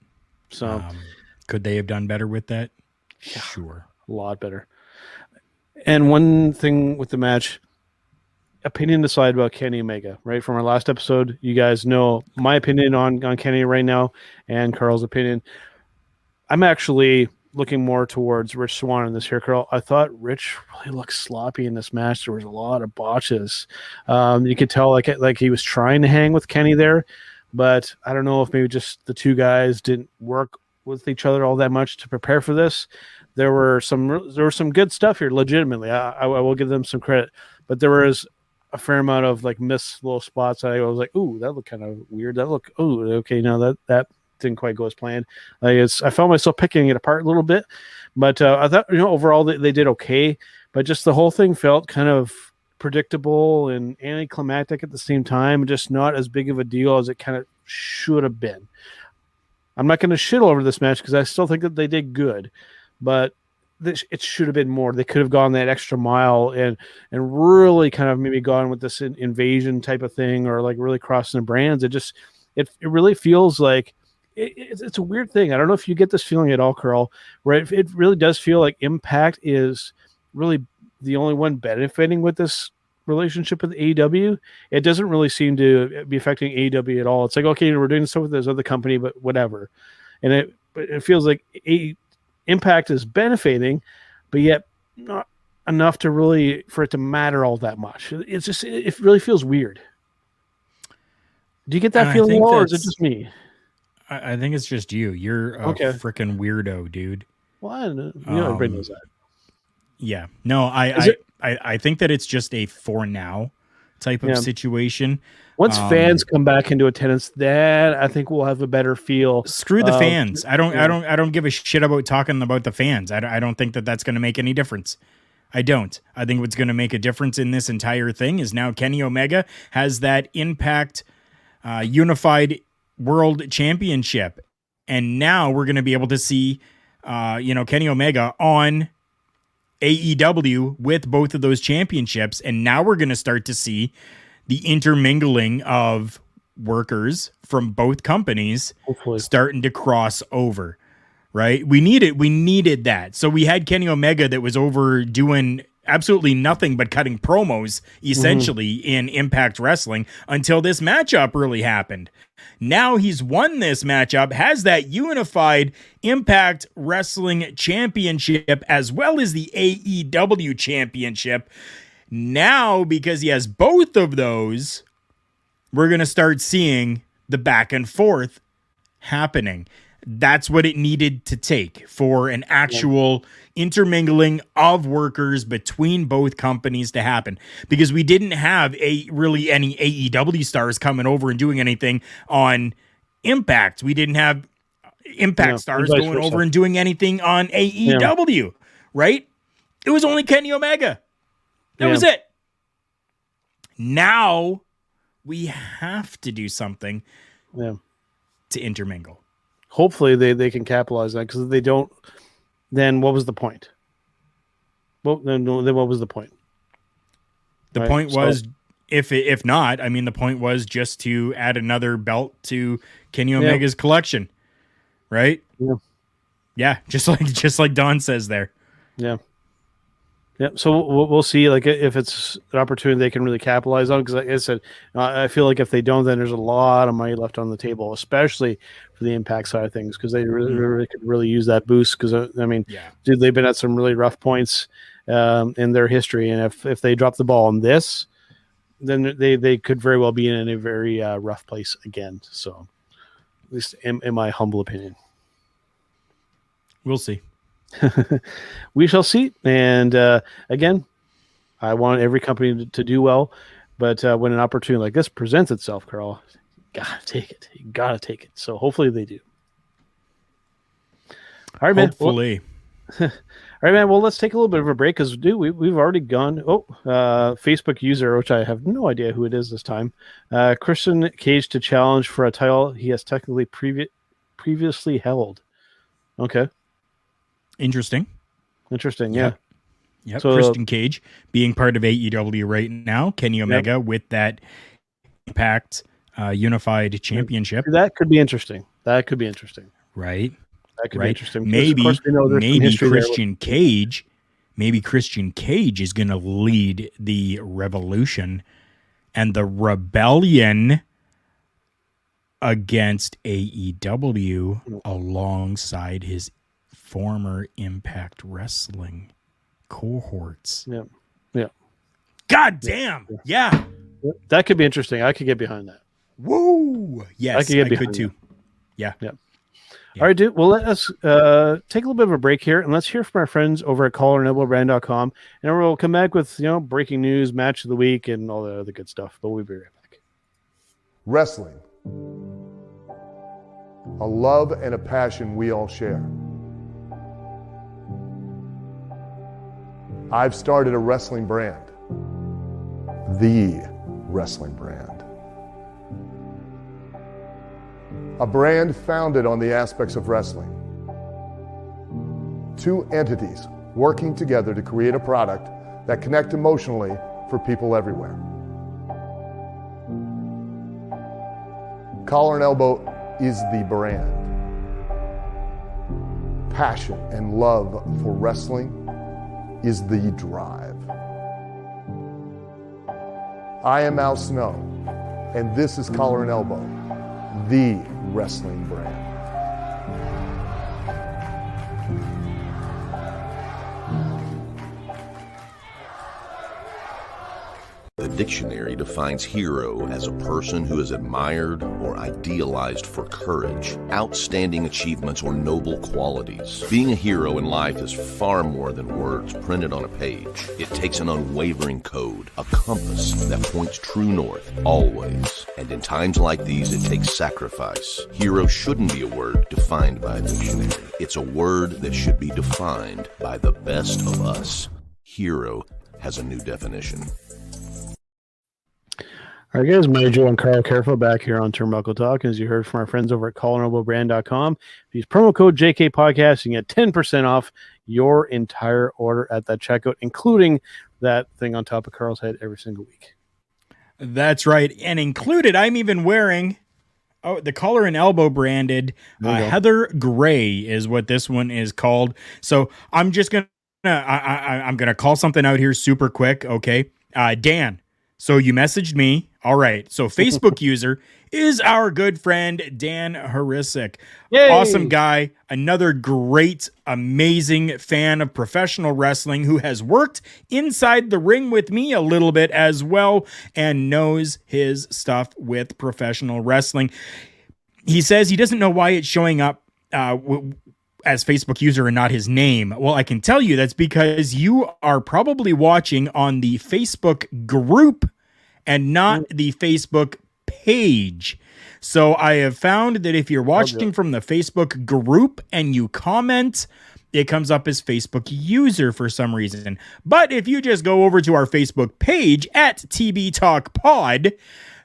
So could they have done better with that? Yeah, sure. A lot better. And one thing with the match, opinion aside about Kenny Omega, right? From our last episode, you guys know my opinion on Kenny right now and Carl's opinion. I'm actually looking more towards Rich Swann in this here, Carl. I thought Rich really looked sloppy in this match. There was a lot of botches. You could tell like he was trying to hang with Kenny there, but I don't know if maybe just the two guys didn't work with each other all that much to prepare for this. There were some good stuff here, legitimately. I will give them some credit, but there was a fair amount of like missed little spots. I was like, "Ooh, that looked kind of weird." Okay, now that didn't quite go as planned. I found myself picking it apart a little bit, but I thought overall they did okay. But just the whole thing felt kind of predictable and anticlimactic at the same time, just not as big of a deal as it kind of should have been. I'm not going to shit all over this match because I still think that they did good, but it should have been more. They could have gone that extra mile and really kind of maybe gone with this invasion type of thing, or like really crossing the brands. It really feels like it's a weird thing. I don't know if you get this feeling at all, Carl, where it really does feel like Impact is really the only one benefiting with this relationship with AEW. It doesn't really seem to be affecting AEW at all. It's like, okay, we're doing stuff with this other company, but whatever. And it feels like Impact is benefiting, but yet not enough for it to matter all that much. It really feels weird. Do you get that feeling, or is it just me? I think it's just you. You're a freaking weirdo, dude. Well, everybody knows that. Yeah. No, I think that it's just a for now type of situation. Once fans come back into attendance, then I think we'll have a better feel. Screw the fans. I don't give a shit about talking about the fans. I don't think that that's going to make any difference. I don't. I think what's going to make a difference in this entire thing is now Kenny Omega has that Impact Unified World Championship, and now we're going to be able to see Kenny Omega on AEW with both of those championships, and now we're going to start to see the intermingling of workers from both companies starting to cross over, right? We needed that. So we had Kenny Omega that was over doing absolutely nothing but cutting promos essentially in Impact Wrestling until this matchup really happened. Now he's won this matchup, has that unified Impact Wrestling Championship as well as the AEW Championship. Now, because he has both of those, we're going to start seeing the back and forth happening. That's what it needed to take for an actual intermingling of workers between both companies to happen, because we didn't have any AEW stars coming over and doing anything on Impact. We didn't have Impact stars going over and doing anything on AEW, right? It was only Kenny Omega. That was it. Now we have to do something to intermingle. Hopefully they can capitalize on that, because if they don't, then what was the point? Well, then what was the point? The point was, if not, I mean, the point was just to add another belt to Kenny Omega's collection, right? Yeah, just like Don says there. Yeah. Yeah, so we'll see. Like, if it's an opportunity they can really capitalize on, because like I said, I feel like if they don't, then there's a lot of money left on the table, especially for the Impact side of things, because they really could really use that boost. Because I mean, dude, they've been at some really rough points in their history, and if they drop the ball on this, then they could very well be in a very rough place again. So, at least in my humble opinion, we'll see. We shall see. And again, I want every company to do well, but when an opportunity like this presents itself, Carl, you gotta take it. You gotta take it. So hopefully they do. All right, man. Hopefully. All right, man. Well, let's take a little bit of a break, because we've already gone. Facebook user, which I have no idea who it is this time. Christian Cage to challenge for a title he has technically previously held. Okay. Interesting. Yeah. Yep. So, Christian Cage being part of AEW right now. Kenny Omega with that Impact Unified Championship. That could be interesting. Right. That could be interesting. Maybe Christian Cage is going to lead the revolution and the rebellion against AEW alongside his former Impact Wrestling cohorts. Yeah. God damn. Yeah. That could be interesting. I could get behind that. Woo. Yes, I could too. Yeah. All right, dude. Well, let us take a little bit of a break here, and let's hear from our friends over at collarandelbowbrand.com, and then we'll come back with breaking news, match of the week, and all the other good stuff. But we'll be right back. Wrestling. A love and a passion we all share. I've started a wrestling brand. The wrestling brand. A brand founded on the aspects of wrestling. Two entities working together to create a product that connect emotionally for people everywhere. Collar and Elbow is the brand. Passion and love for wrestling is the drive. I am Al Snow, and this is Collar and Elbow, the wrestling brand. The dictionary defines hero as a person who is admired or idealized for courage, outstanding achievements, or noble qualities. Being a hero in life is far more than words printed on a page. It takes an unwavering code, a compass that points true north, always. And in times like these, it takes sacrifice. Hero shouldn't be a word defined by a dictionary. It's a word that should be defined by the best of us. Hero has a new definition. All right, guys, Joe and Carl Careful back here on Turnbuckle Talk. As you heard from our friends over at collarandelbowbrand.com, use promo code JK Podcast, you get 10% off your entire order at that checkout, including that thing on top of Carl's head every single week. That's right. And included, I'm even wearing the Collar and Elbow branded Heather Gray is what this one is called. So I'm just going to I'm going to call something out here super quick, okay? Dan, So you messaged me. All right. So Facebook user is our good friend, Dan Harisic. Yay! Awesome guy. Another great, amazing fan of professional wrestling who has worked inside the ring with me a little bit as well and knows his stuff with professional wrestling. He says he doesn't know why it's showing up as Facebook user and not his name. Well, I can tell you that's because you are probably watching on the Facebook group and not the Facebook page. So I have found that if you're watching from the Facebook group and you comment, it comes up as Facebook user for some reason. But if you just go over to our Facebook page at TB Talk Pod,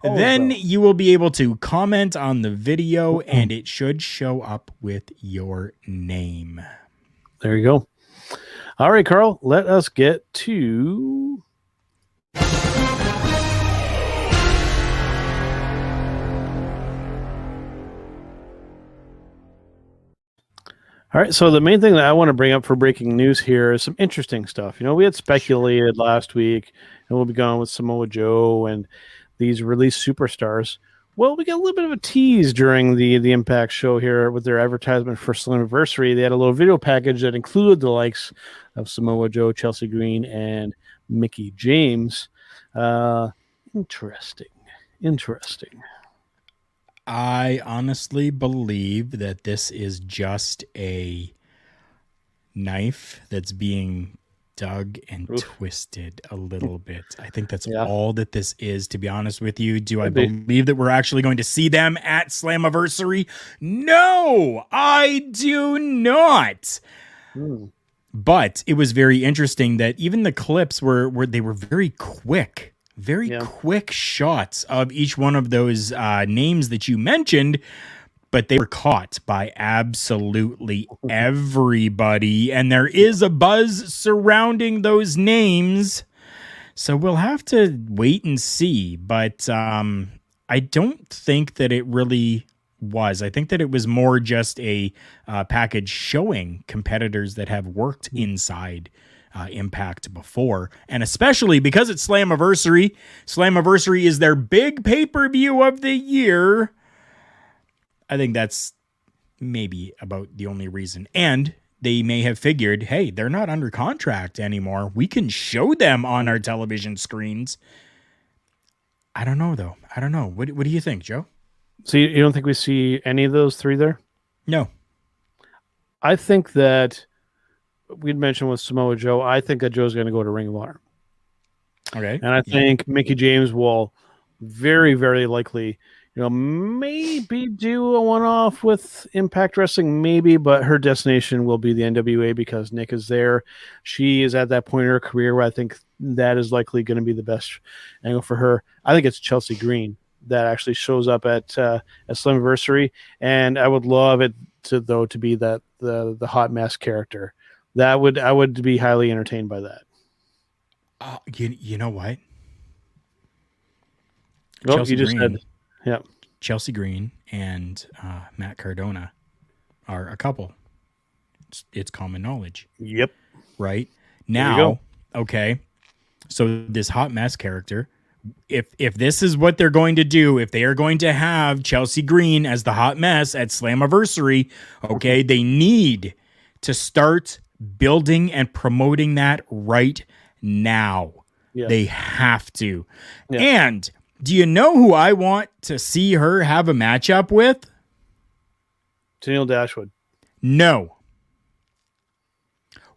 then you will be able to comment on the video and it should show up with your name. There you go. All right, Carl, let us get to... All right, so the main thing that I want to bring up for breaking news here is some interesting stuff. You know, we had speculated last week, and we'll be going with Samoa Joe and these released superstars. Well, we got a little bit of a tease during the Impact show here with their advertisement for Slammiversary. They had a little video package that included the likes of Samoa Joe, Chelsea Green, and Mickie James. Interesting. I honestly believe that this is just a knife that's being dug and twisted a little bit. I think that's all that this is, to be honest with you. Do I believe that we're actually going to see them at Slammiversary? No, I do not. But it was very interesting that even the clips were very quick. Quick shots of each one of those names that you mentioned, but they were caught by absolutely everybody. And there is a buzz surrounding those names. So we'll have to wait and see. But I don't think that it really was. I think that it was more just a package showing competitors that have worked inside Impact before, and especially because it's Slammiversary. Slammiversary is their big pay-per-view of the year. I think that's maybe about the only reason. And they may have figured, hey, they're not under contract anymore. We can show them on our television screens. I don't know, though. I don't know. What do you think, Joe? So you don't think we see any of those three there? No. I think that we'd mentioned with Samoa Joe, I think that Joe's going to go to Ring of Honor. Okay. And I think Mickie James will very, very likely, maybe do a one-off with Impact Wrestling, maybe, but her destination will be the NWA because Nick is there. She is at that point in her career where I think that is likely going to be the best angle for her. I think it's Chelsea Green that actually shows up at Slammiversary, and I would love it to be that the hot mess character. I would be highly entertained by that. You know what? Oh, Chelsea you just Green, said, yeah. Chelsea Green and Matt Cardona are a couple. It's common knowledge. Yep. Right now, okay. So this hot mess character, if this is what they're going to do, if they are going to have Chelsea Green as the hot mess at Slammiversary, okay, they need to start building and promoting that right now. Yeah. They have to. Yeah. And do you know who I want to see her have a matchup with? Tennille Dashwood. No.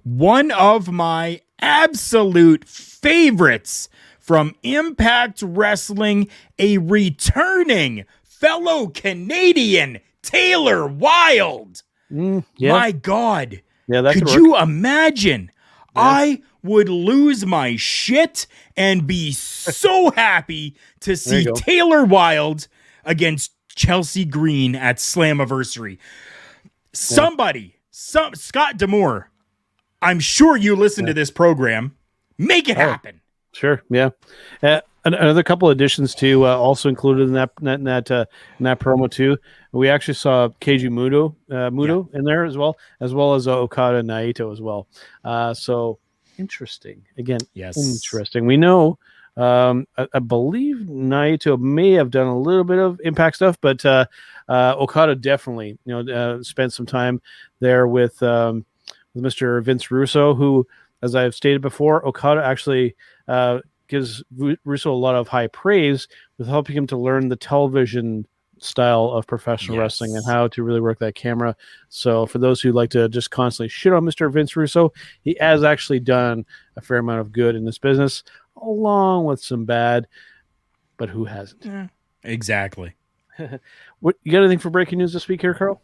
One of my absolute favorites from Impact Wrestling, a returning fellow Canadian, Taylor Wilde. My God. Yeah, could you imagine? Yeah. I would lose my shit and be so happy to see Taylor Wilde against Chelsea Green at Slammiversary. Somebody, Scott D'Amore, I'm sure you listen to this program. Make it happen. Sure, yeah. Another couple additions too, also included in that promo too. We actually saw Keiji Muto in there as well as Okada Naito as well. So interesting. Again, interesting. We know I believe Naito may have done a little bit of Impact stuff, but Okada definitely, spent some time there with Mr. Vince Russo, who, as I've stated before, Okada actually gives Russo a lot of high praise with helping him to learn the television style of professional wrestling and how to really work that camera. So for those who like to just constantly shit on Mr. Vince Russo, he has actually done a fair amount of good in this business, along with some bad, but who hasn't? Yeah, exactly. What, you got anything for breaking news this week here, Carl?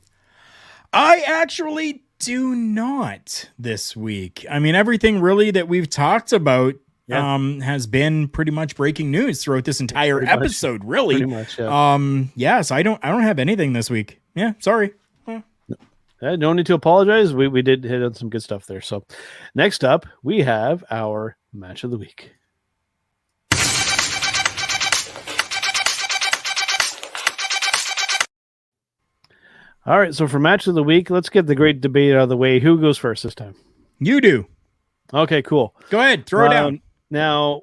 I actually do not this week. I mean, everything really that we've talked about has been pretty much breaking news throughout this entire episode, really. Pretty much, yeah. So I don't have anything this week. Yeah, sorry. No need to apologize. We did hit on some good stuff there. So next up, we have our match of the week. All right, so for match of the week, let's get the great debate out of the way. Who goes first this time? You do. Okay, cool. Go ahead, throw it down. Now,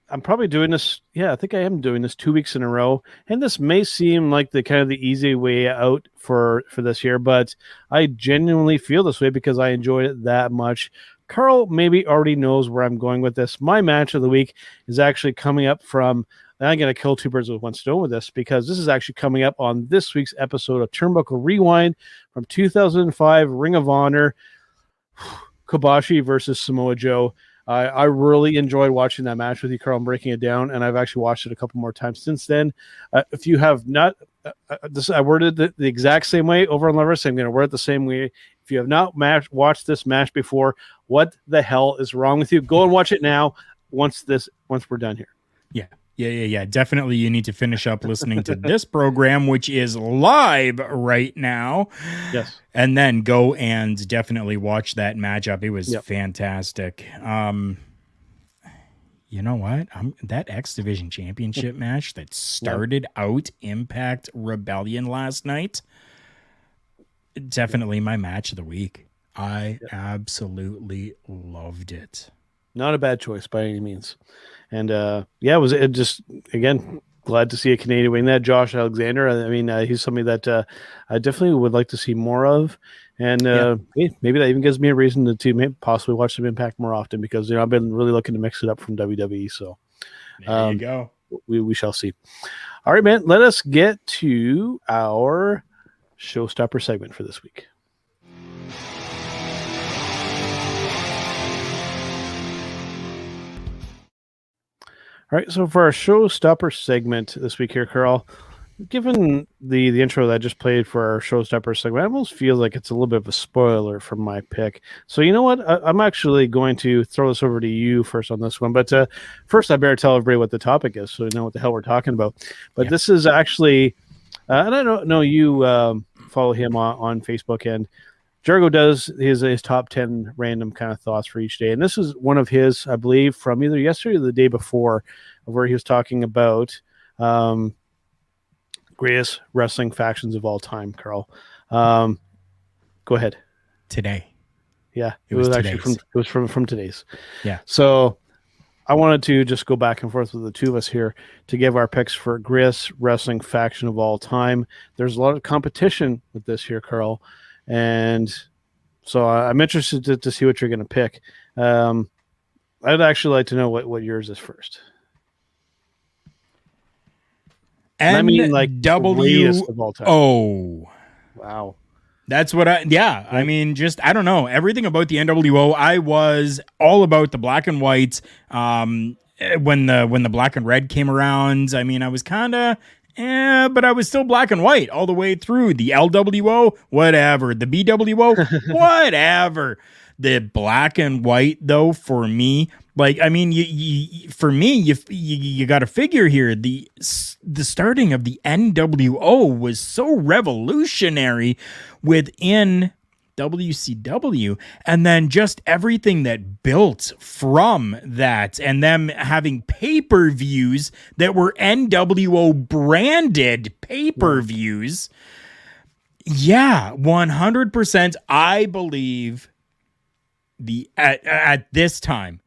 I'm probably doing this. Yeah, I think I am doing this 2 weeks in a row, and this may seem like the kind of the easy way out for this year, but I genuinely feel this way because I enjoyed it that much. Carl maybe already knows where I'm going with this. My match of the week is actually coming up from. I'm going to kill two birds with one stone with this because this is actually coming up on this week's episode of Turnbuckle Rewind from 2005 Ring of Honor, Kobashi versus Samoa Joe. I really enjoyed watching that match with you, Carl, and breaking it down, and I've actually watched it a couple more times since then. If you have not, I worded it the exact same way over on Lovers, so I'm going to word it the same way. If you have not watched this match before, what the hell is wrong with you? Go and watch it now once we're done here. Yeah. Definitely you need to finish up listening to this program, which is live right now. Yes. And then go and definitely watch that matchup. It was fantastic. You know what? That X Division Championship match that started out Impact Rebellion last night, definitely my match of the week. I absolutely loved it. Not a bad choice by any means. And it just, again, glad to see a Canadian win that. Josh Alexander, I mean, he's somebody that I definitely would like to see more of. And maybe that even gives me a reason to maybe possibly watch some Impact more often because, I've been really looking to mix it up from WWE. So there you go. We shall see. All right, man, let us get to our showstopper segment for this week. All right, so for our showstopper segment this week here, Carl, given the intro that I just played for our showstopper segment, I almost feel like it's a little bit of a spoiler from my pick. So you know what? I'm actually going to throw this over to you first on this one. But first, I better tell everybody what the topic is so you know what the hell we're talking about. But this is actually, and I don't know you follow him on Facebook, and Jargo does his top 10 random kind of thoughts for each day. And this is one of his, I believe, from either yesterday or the day before, where he was talking about greatest wrestling factions of all time, Carl. Go ahead. Today. Yeah, it was actually from today's. Yeah. So I wanted to just go back and forth with the two of us here to give our picks for greatest wrestling faction of all time. There's a lot of competition with this here, Carl. And so I'm interested to see what you're going to pick. I'd actually like to know what yours is first. And I mean, like greatest of all time. Oh, wow. That's what I mean, just, I don't know. Everything about the NWO, I was all about the black and white. When the black and red came around, I mean, I was kind of, but I was still black and white all the way through. The LWO, whatever. The BWO, whatever. The black and white, though, for me, like, I mean, you got to figure here, the starting of the NWO was so revolutionary within WCW, and then just everything that built from that, and them having pay-per-views that were NWO branded pay-per-views. Yeah, 100%. I believe at this time.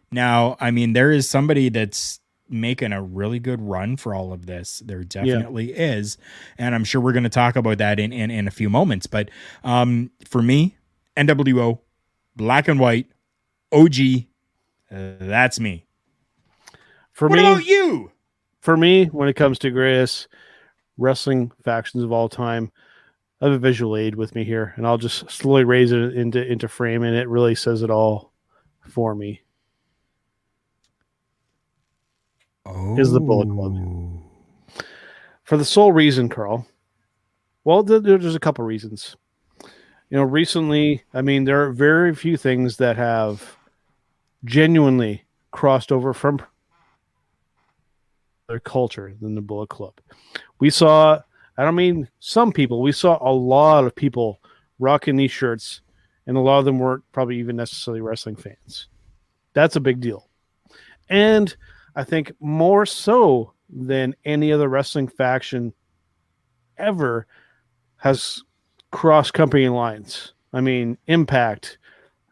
Now, I mean, there is somebody that's making a really good run for all of this. There definitely is. And I'm sure we're going to talk about that in a few moments. But for me, NWO, black and white, OG, that's me. What about you? For me, when it comes to greatest wrestling factions of all time, I have a visual aid with me here, and I'll just slowly raise it into frame, and it really says it all for me. Is the Bullet Club. For the sole reason, Carl, well, there's a couple reasons. Recently, I mean, there are very few things that have genuinely crossed over from their culture than the Bullet Club. We saw, I don't mean some people, we saw a lot of people rocking these shirts, and a lot of them weren't probably even necessarily wrestling fans. That's a big deal. And I think more so than any other wrestling faction ever has crossed company lines. I mean, Impact,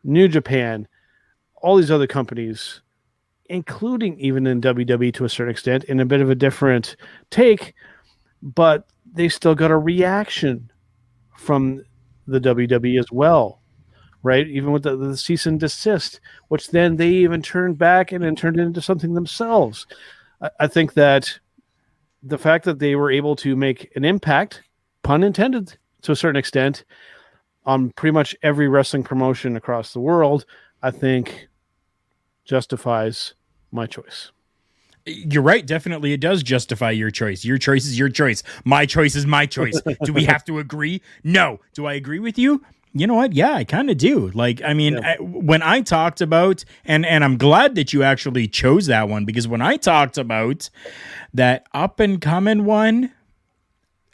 New Japan, all these other companies, including even in WWE to a certain extent, in a bit of a different take, but they still got a reaction from the WWE as well, right? Even with the cease and desist, which then they even turned back and then turned it into something themselves. I think that the fact that they were able to make an impact, pun intended, to a certain extent, on pretty much every wrestling promotion across the world, I think justifies my choice. You're right. Definitely, it does justify your choice. Your choice is your choice. My choice is my choice. Do we have to agree? No. Do I agree with you? You know what? Yeah, I kind of do. Like, I mean, when I talked about, and I'm glad that you actually chose that one, because when I talked about that up and coming one,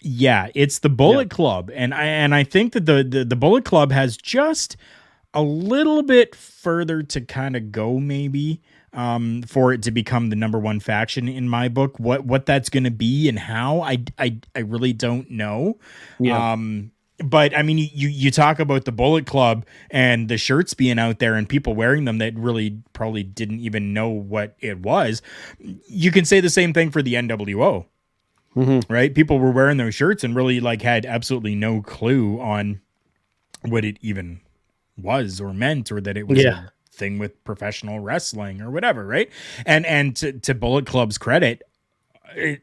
yeah, it's the Bullet Club. And I think that the Bullet Club has just a little bit further to kind of go, maybe, for it to become the number one faction in my book. What that's going to be and how, I really don't know. Yeah. But I mean, you talk about the Bullet Club and the shirts being out there and people wearing them that really probably didn't even know what it was. You can say the same thing for the NWO, right? People were wearing those shirts and really like had absolutely no clue on what it even was or meant, or that it was a thing with professional wrestling or whatever, right? And to Bullet Club's credit,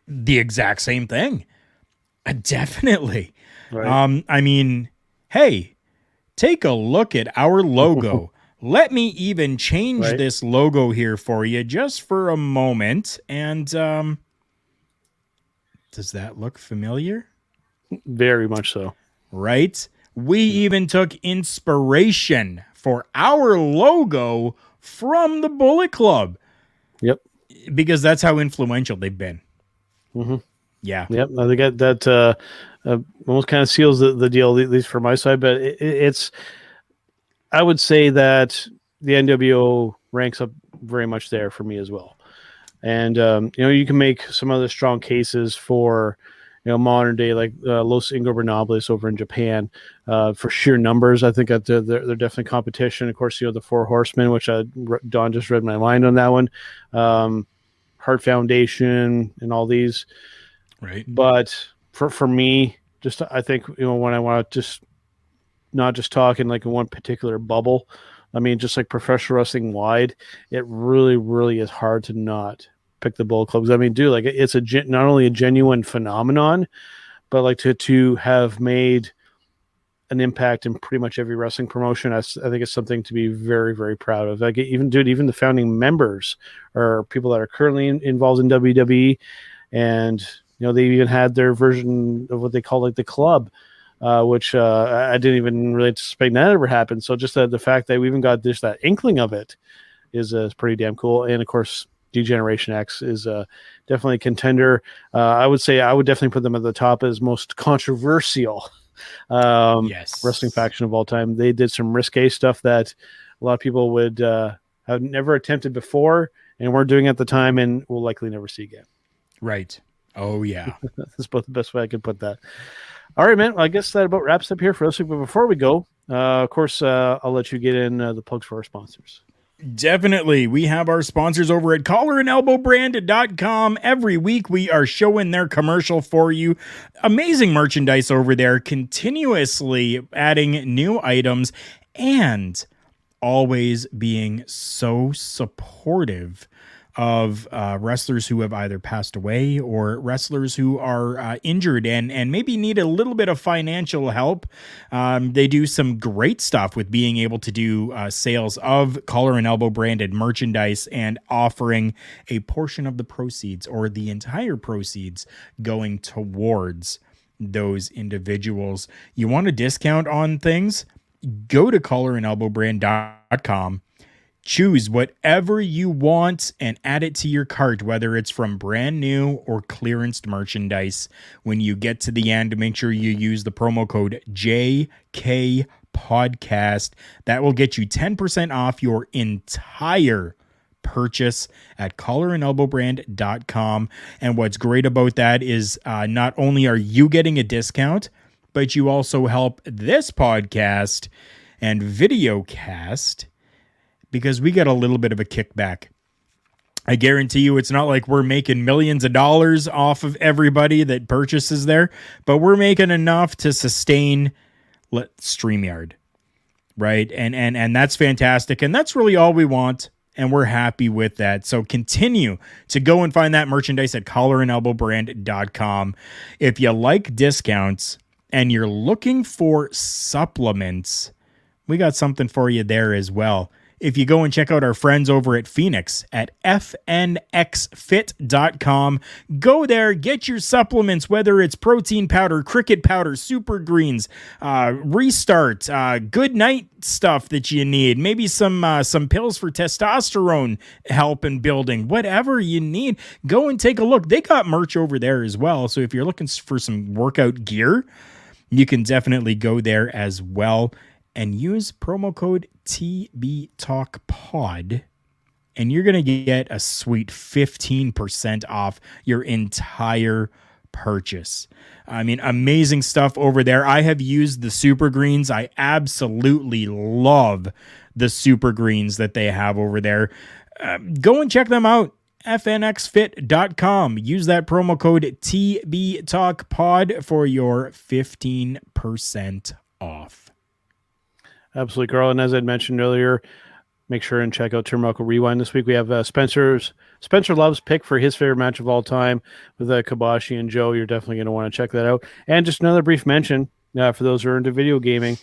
the exact same thing. Definitely. Right. I mean, hey, take a look at our logo. Let me even change this logo here for you just for a moment. And does that look familiar? Very much so. Right? We even took inspiration for our logo from the Bullet Club. Yep. Because that's how influential they've been. Mm-hmm. Yeah. Yep. They got that almost kind of seals the deal, at least for my side. But it's, I would say that the NWO ranks up very much there for me as well. And, you can make some other strong cases for, modern day, like Los Ingobernables over in Japan, for sheer numbers. I think that they're definitely competition. Of course, the Four Horsemen, which Don just read my line on that one. Heart Foundation and all these. Right. But for me, just I think, when I want to just not just talk in like one particular bubble, I mean, just like professional wrestling wide, it really, really is hard to not pick the Bullet Club. I mean, dude, like it's not only a genuine phenomenon, but like to have made an impact in pretty much every wrestling promotion. I think it's something to be very, very proud of. Like even the founding members are people that are currently involved in WWE, and they even had their version of what they call like the club, which I didn't even really anticipate that ever happened. So just the fact that we even got that inkling of it is pretty damn cool. And of course, Degeneration X is definitely a contender. I would say I would definitely put them at the top as most controversial wrestling faction of all time. They did some risque stuff that a lot of people would have never attempted before and weren't doing at the time and will likely never see again. Right. Oh, yeah. That's both the best way I could put that. All right, man. Well, I guess that about wraps up here for us. But before we go, of course, I'll let you get in the plugs for our sponsors. Definitely. We have our sponsors over at collarandelbowbrand.com. Every week we are showing their commercial for you. Amazing merchandise over there, continuously adding new items and always being so supportive of wrestlers who have either passed away or wrestlers who are injured and maybe need a little bit of financial help. They do some great stuff with being able to do sales of Collar and Elbow branded merchandise and offering a portion of the proceeds or the entire proceeds going towards those individuals. You want a discount on things? Go to collarandelbowbrand.com. Choose whatever you want and add it to your cart, whether it's from brand new or clearanced merchandise. When you get to the end, make sure you use the promo code JKPodcast. That will get you 10% off your entire purchase at collarandelbowbrand.com. And what's great about that is not only are you getting a discount, but you also help this podcast and videocast because we get a little bit of a kickback. I guarantee you it's not like we're making millions of dollars off of everybody that purchases there, but we're making enough to sustain StreamYard, right? And that's fantastic, and that's really all we want, and we're happy with that. So continue to go and find that merchandise at collarandelbowbrand.com. If you like discounts and you're looking for supplements, we got something for you there as well. If you go and check out our friends over at Phoenix at fnxfit.com, go there, get your supplements, whether it's protein powder, cricket powder, super greens, restart, good night stuff that you need, maybe some pills for testosterone help in building, whatever you need, go and take a look. They got merch over there as well. So if you're looking for some workout gear, you can definitely go there as well. And use promo code TBTalkPod, and you're going to get a sweet 15% off your entire purchase. I mean, amazing stuff over there. I have used the super greens. I absolutely love the super greens that they have over there. Go and check them out. fnxfit.com. Use that promo code TBTalkPod for your 15% off. Absolutely, Carl. And as I mentioned earlier, make sure and check out Turnbuckle Rewind this week. We have Spencer Love's pick for his favorite match of all time with Kobashi and Joe. You're definitely going to want to check that out. And just another brief mention for those who are into video gaming,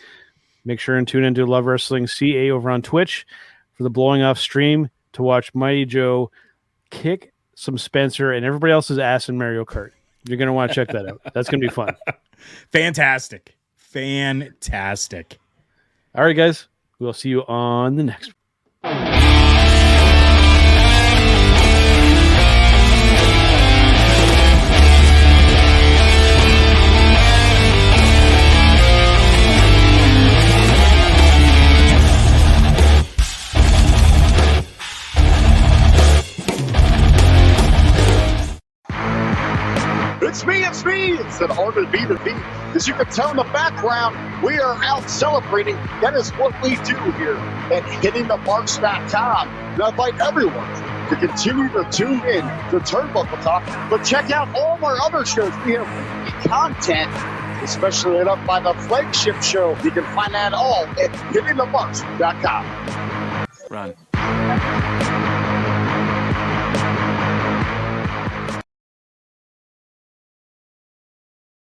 make sure and tune into Love Wrestling CA over on Twitch for the blowing off stream to watch Mighty Joe kick some Spencer and everybody else's ass in Mario Kart. You're going to want to check that out. That's going to be fun. Fantastic. All right, guys. We'll see you on the next one. It's me. It's an honor to be the beat. As you can tell in the background, we are out celebrating. That is what we do here at hittingthemarks.com. And I invite everyone to continue to tune in to Turnbuckle Talk, but check out all our other shows. We have weekly content, especially lit up by the flagship show. You can find that all at hittingthemarks.com. Run.